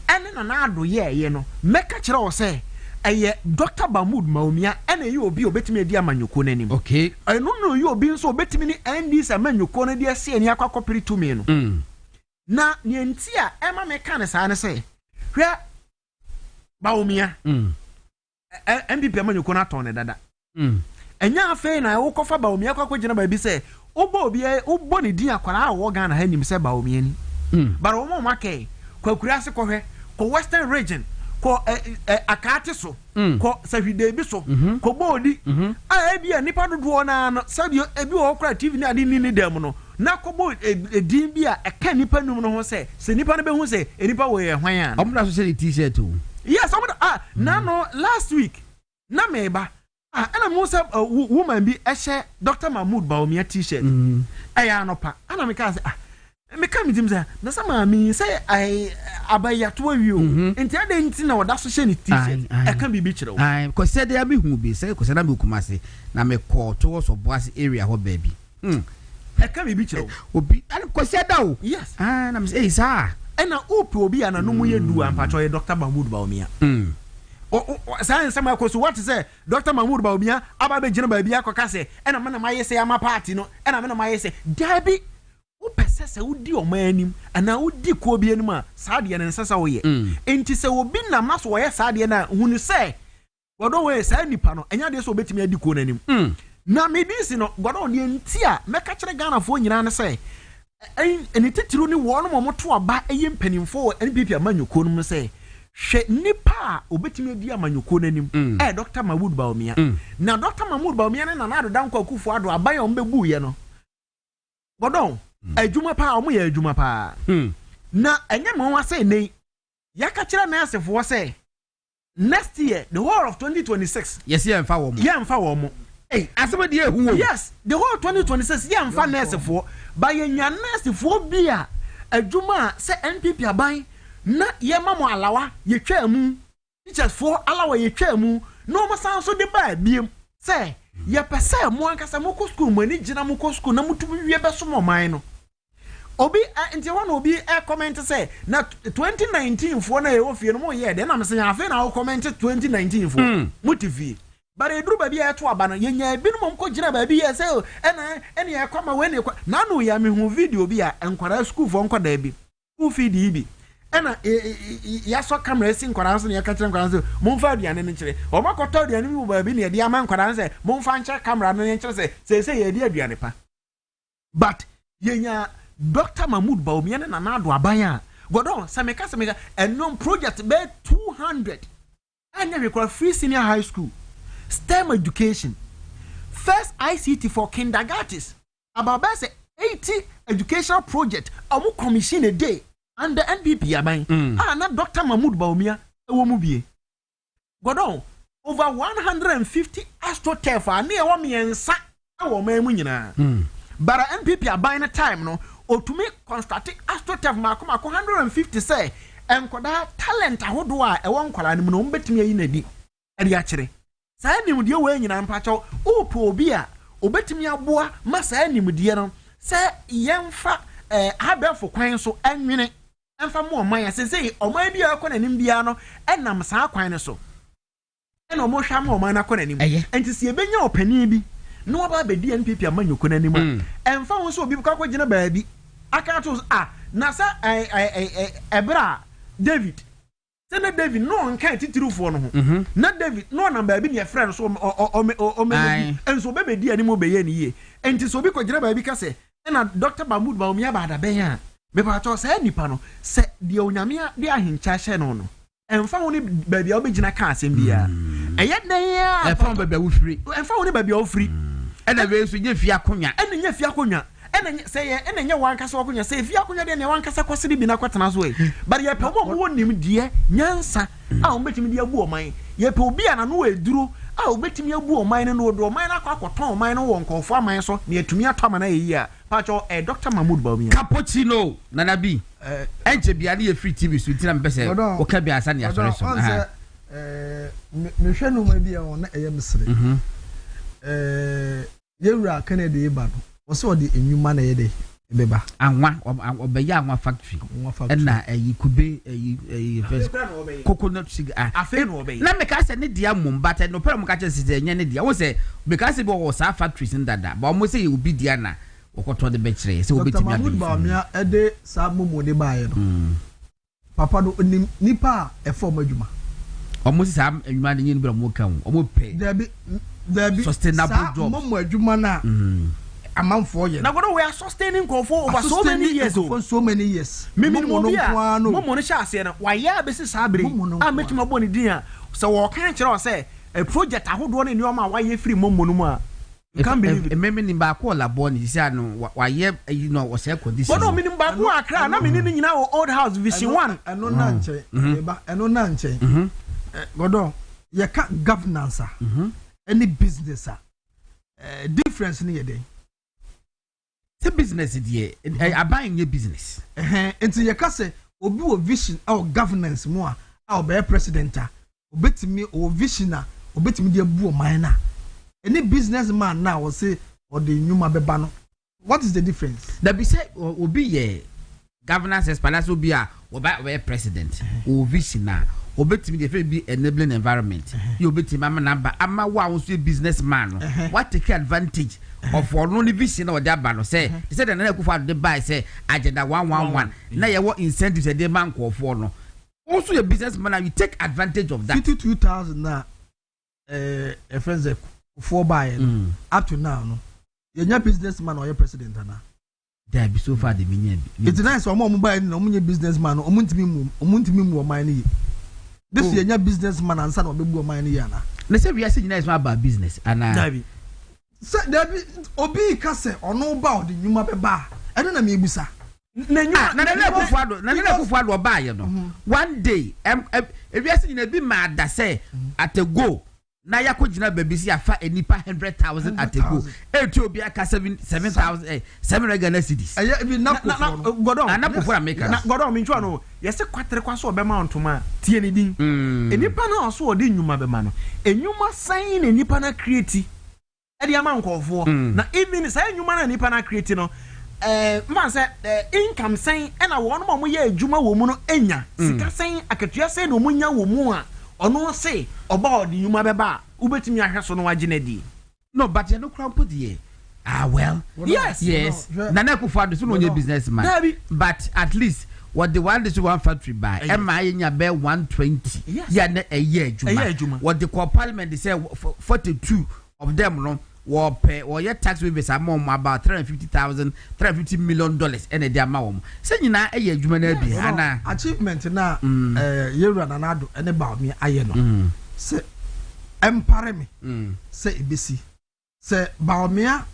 ene na ado ye no meka kire o say eye Dr. Mahmoud Bawumia ene ye obi obetimi adi amanyoko ne nim okay eno no ye obi nso obetimi ni NDC amanyoko ne de se eni akwakopiri tumi no na ne nti a ema meka ne sa ne say hwe Bawumia MPP amanyoko na ton ne dada enya afa na wo kofa Bawumia kwakogina ba bi say obo obi obo ne din akwara a wo Ghana ha nim say Bawumia ni bara wo mo make kwakura se kohwe ko Western region ko akate so ko sahwide bi so ko bodi a bia nipa dodo na no sadio ebi wo kra TV ni ade ni dem no na ko bo din bi a eka nipa num no ho se nipa no be hu se nipa wo ye hwan a omna so say t-shirt o yes na no last week na meba ana mo say woman bi ehye Dr. Mahmoud Bawumia t-shirt aya no pa ana me ka say me ka me dim say na sama mi say ai abayato awi o enti ade nti na oda so hye ni t-shirt e ka bibi kire o ko say dey be hu bi say ko say na me kumase na me call to so boas area ho baby e ka bibi kire o obi an ko say da o yes na me say sa ena opi obi ana no mu ye du ampacho ye Dr. Mahmoud Bawumia science sama ko so what say Dr. Mahmoud Bawumia aba be gina ba bia akoka say ena me na maye say ama party no ena me na maye say dabi wo pese se wodi o manim ana wodi ko bi anim a saade ne nsesa wo ye enti se obi nam na so wo ye saade na hunu say godo we say nipa no enya de so obetimi adi ko nanim na me bi si no godo ne enti a meka kire Ghana fo nyina ne say eni titiro ni wo no moto aba eye mpanimfo NPP amanyoko no say hwe nipa obetimi adi amanyoko nanim Dr. Mahmoud Bawumia na Dr. Mahmoud Bawumia na na adodan kwa kufu ado aban o mbebu ye no godon adwuma pa o mo ye adwuma pa na enye mo wa say nei yaka kire na asefo say next year the whole of 2026 yes ye mfa wo mo asema die hu wo yes the whole 2026 ye mfa na asefo ba ye nya na asefo bia adwuma say NPP aban na ye mamo alawa ye twa mu teachers for alawa ye twa mu no mo san so de ba biem say ye pese mo ankasa mo ko school mo ni gina mo ko school na mutu wie be so mo man no obi nti won obi comment say na 2019 fo na ye wo fie no mo ye de na me se afa na wo comment 2019 fo mutivie bare eduru ba bia eto aba no ye nya bi no mo ko gina ba bia say ene ye kwama we ne kwa na no ya me hu video bi a enkwara school fo nkoda bi school feed bi ɛna yɛasɔ camera si nkwadaa nso na yɛka kyerɛ nkwadaa nso momfa aduane no nkyerɛ ɔmakɔtɔ aduane mu baabi na yɛde ama nkwadaa sɛ momfa nkyerɛ camera no nkyerɛ sɛ yɛde aduane pa but yɛnya Dr. Mahmood Bawumia ne Nana Ado Aban a godon sameka ɛnom project bɛ 200 and we call free senior high school STEM education first ICT for kindergartens about 80 educational project amu commission a day and the NPP aban na Dr. Mahmood Bawumia ewo mu bie godon over 150 astroturf na e wo miensa awo man mu nyina bara NPP aban na time no otumi construct astroturf mako 150 say enkoda talent ahodo a ewo nkwala ne mu no mbetumi ayi na di ade a kire saa nimdeɛ wɔ nyina mpakyɛw opo obi a obetumi aboa ma saa nimdeɛ no sɛ yɛmfa habɛfo kwan so anwene ɛmfa mo ɔman asensɛ ɔman bi a akɔ nanim bia no ɛnam saa kwan no so ɛna ɔmo hwa ma ɔman akɔ nanim enti sie benya ɔpani bi no aba be di NPP amanyoko nanim ɛmfa ho so obi kakɔ gyina baabi aka to na sa ebra David na David no nka titirufo no ho na David no na baabi ne friend so o enso be di anim obeye ne ye enti so obi ko gyina baabi ka se na Dr. Mahmood Bawumia ba da ben a me pa cho se nipa no se de onyame a de ahencha hye no no emfa ho ne baabi a obegyina ka asem bia eye den ya emfa baabi a wo firi emfa ho ne baabi a wo firi ena we so nya fia konwa ena nya fia konwa ena say ena nya wan kasa wakonwa say fia konwa de ne wan kasa kwasiri bi na kwatena so e bari ye pe mo wo nim de nyansa a obetimi de abu oman ye pe obi ana no eduro a obetimi abu oman ne no do oman na akwaton oman no wo nkofo aman so ne atumi atoma na yi a pacho Dr. Mahmood Bawumia cappuccino nana bi enche bia na ye free TV so tina mpese o ka bia asa ne asore so me hwe no ma bia wona eye misre yewura Canada eba no wo se odi enwuma na ye de beba anwa obeya anwa factory na kube first coconut sugar afi no obeya na me ka se ne dia mumbata no pere mo ka che se nya ne dia wo se be ka se be wo sa factories ndada ba mo se ye obi dia na wokoto de be kire se obi timi adu Mahmood Bawumia ede sa momo de ba ye no papa do nipa e form adwuma omo si sa adwuma de nyi no mo kan omo pay there sustainable job momo adwuma na amanfo ye na godo we are sustaining for over so many years for so many years momo no sha na wa ya be si sa bere a metima bo ne din a so wo kan kire o say a project ahodo ne nioma wa ye free momo no mu a you can't believe it me ba ko labo ni si ano wa ye wo say condition bono minim ba ko akra na meni nyina wo old house vision 1 eno na nche eno na nche godo ye ka governance any business difference ni ye dey the business die aban ye business enti ye ka say obi wo vision or governance mu a obey president a obetimi o vision a obetimi de bu o man na any businessman now will say or the nyuma beba no what is the difference that be say obi ye governance experience obi a oba president o vision na obetimi de fe be enabling environment you obetimi ama number ama wa wo so businessman no what take advantage of all no vision na o da ba no say they said na Akufo de buy say agenda 111 na ye wo incentives e de man for no also your businessman and you take advantage of that 52,000 na friends for buy up to now no your businessman or your president na there be so far the minya bi it's nice o mo buy no mo businessman o mo ntimi mu o man ni this your businessman and son obebu o man ni ya na na say we are saying nice about business and say there be obi ka say ono ba o de nyuma be ba eno na me ebusa na Akufo ado ba ye no one day we are saying na bi ma da say at a go na yakogina babisi afa enipa 100,000 at a go Ethiopia aka 7,000 700 Ghana cedis bi na godon na Akufo America na godon mi ntwa no yese kwatere kwaso obema ontoma tie ne din enipa na oso odi nyuma bema no enyuma san na enipa na create e de ama nkofo na even san nyuma na enipa na create no man say income san e na won mo ye adwuma wo mu no enya sika san akatua san no munya wo mu a ono say oba odi nyuma beba ubetimi ahwe so no wagene di no but you no crampo die well yes na Akufo ado so no businessman but at least what the one is one factory by am I in your bed 120 yeah a year Juma what the core parliament they say 42 of them no war pay or your tax waivers are more about $350 million and a damn mom saying na a year Juma achievement na you run another and about me I know say empire me say ABC say Baumia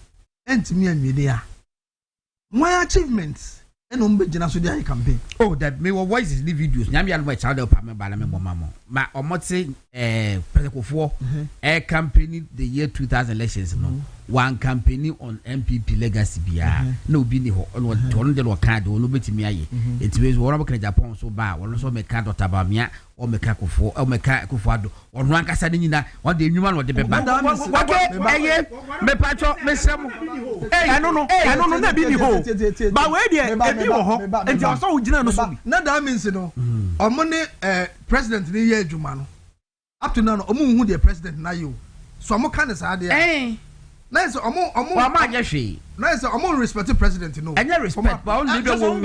and me and media my achievements and umbejina so dia campaign oh that me voice is the videos nyame ya no child help me bala me mama ma omote presekofo campaign the year 2000 elections no one campaign on MPP legacy bia na obi ni ho on de lo card no betimi aye it means wo robert Japan so ba wo so me card otabamia o me ka kofo o me ka kofuado ono ankasa ni nyina on de nwuma no de beba eye me pacho me semo I no na bi ni ho ba we de ebi wo ho enti oso wo gina no so bi na that means no omo ne president ni ye adwuma no up to now omo hu the president na you so omo kan sa de nice omo wa ma anya hwe nice omo respect president no anya respect ba only be wo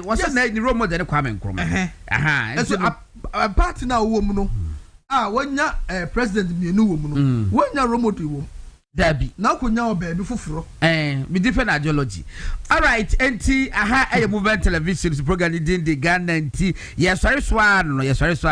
was na ni role model Kwame Nkrumah so a party na wo mu no wanya president mienu wo mu no wanya role model wo Dabi na konya obabi foforo me different ideology all right enti movement television program in the Ghana enti yes sorry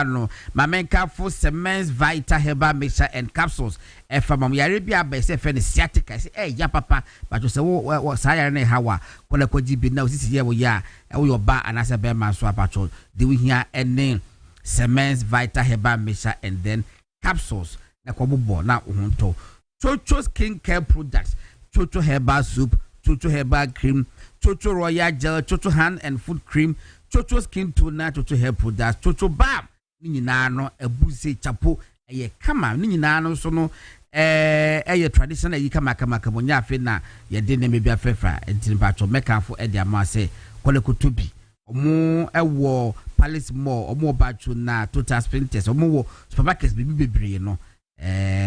no mamenka for cements vita herbal mixture and capsules from Arabia by say fe sciatica say ya papa but you say wo say na hawa kola koji bi na osisi ye wo ya wo your ba anase be man so apacho they we here and cements vita herbal mixture and then capsules na kobobo na ohunto Chocho skin care products, Chocho herbal soup, Chocho herbal cream, Chocho royal gel, Chocho hand and foot cream, Chocho skin toner, Chocho hair products, Chocho balm. Nini nano ebusi chapo eye kama nini nano so no eye traditional yi kama kamonya afi na ye de ne mebi afefa entin pacho meka fo e de ama se kole kotobi omo ewo Palace Mall omo bacho na Total Sprinters omo wo supermarkets bibi bebre no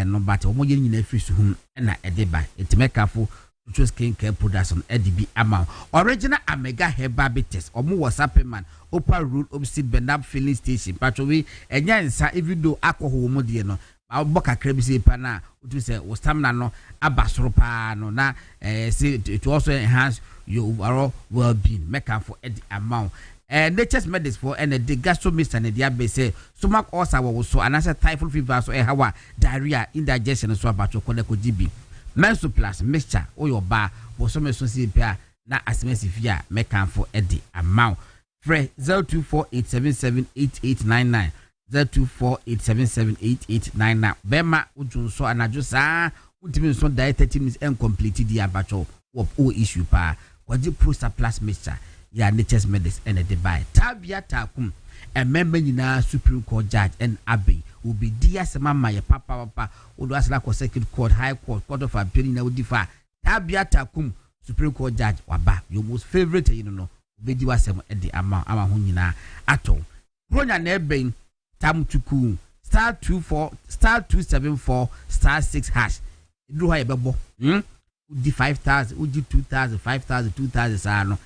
no but omo ye nyina free so hum na edeba etimeka fo Chocho skin care products on edibi ama original Omega herbal bitters omo wo supplement Upper Road opposite Benab filling station patcho we enya nsa even though alcohol mo de no ba boka krebisi pa na utu say wo stamina no abasoro pa no na say to also enhance your overall well-being make am for the amount nature's medicine for and the gastromist and the abe say stomach ulcer wo so anasa typhoid fever so hawa diarrhea indigestion so abacho kole ko GB menstrual plus mixture o your ba wo so me so si pa na asemesi fia make am for the amount Fre 0248778899 0248778899 Bema ujunso anajo sa ultimate so die 30 minutes and complete the abacho of o issue pa kwaji Prosta plus mixture ya nature's medicine and the buy tabia takum a member nyina Supreme Court judge and abbey will be dear sama ya papa odo asla ko circuit court high court of appeal na odifa tabia takum Supreme Court judge waba your most favorite you know bedi wasem the ama ho nyina ato bronya na eben tamtuku *274 *6# idru ha yebebo udi 5000 udi 2000 5000 2000 sa no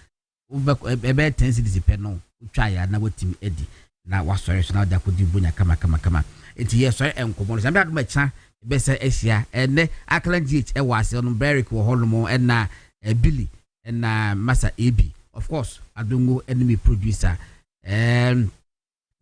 ebe 10 cities pe no utwa ya na watimi edi na wasore so na da kodi bonya kama enti yeso enkomo so ambiado macha ebe se asia ene Aklan GH e wase no Beric wo holomo na Billy na Masa AB of course adungo enemy producer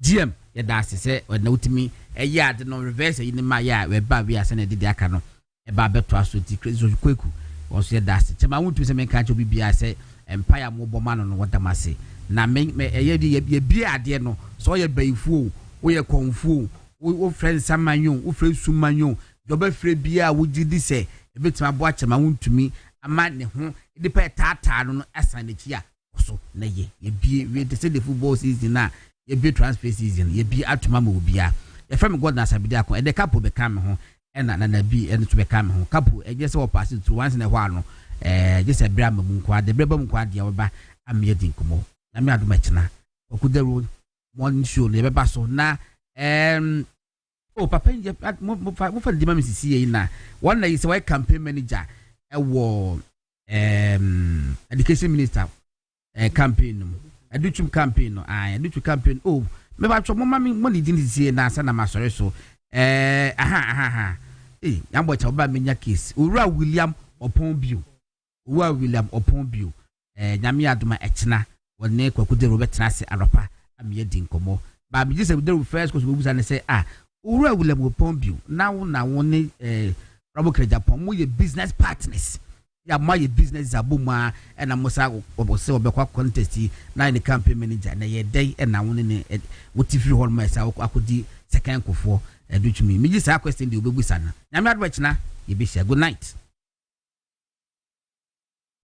GM ya da se na utimi ya de no reverse yin ma ya we ba we ase na de aka no e ba beto aso ti crazy kweku also ya da se chema wontu se menka cho bibia se empire mo boma no wadamase na me ye bi ade no so ye baifu o ye konfu o friend samanyo o friend sumanyo dobe frɛ bia wo gidi se ebetima bo achema wontumi ama ne ho de pa tata no asan ne kia so na ye bi we de say the football season na ye bi transfer season ye bi atuma ma obia ye from God na Asare-Bediako e de kapo be kam ho na na bi e to be kam ho kapo e je se wo pass through once in a while no je se bra ma mu kwa de breba mu kwa de wo ba amye din komo na me adoma china okudaru morning show le be ba so na oh papa mo fa di ma misisi yi na one na is why campaign manager e wo education minister campaign no Aduchum campaign no aduchum campaign oh me ba twa mama me money din die na asa na masore so yambo cha oba menya case owura William Opon Bio owura William Opon Bio nyame adoma echina wone kwakude Robert Nase aropa amiye din komo ba me just the first cause we busa ne say owura William Opon Bio now na wone Robo Japan mo ye business partners ya my business abuma and amosa obose obekwa contest na in the campaign manager na ye day and na woni ne wotifiri hol ma sa akodi second kofo educhumi me just a question the obebusa na nyame adwa china ye be share good night.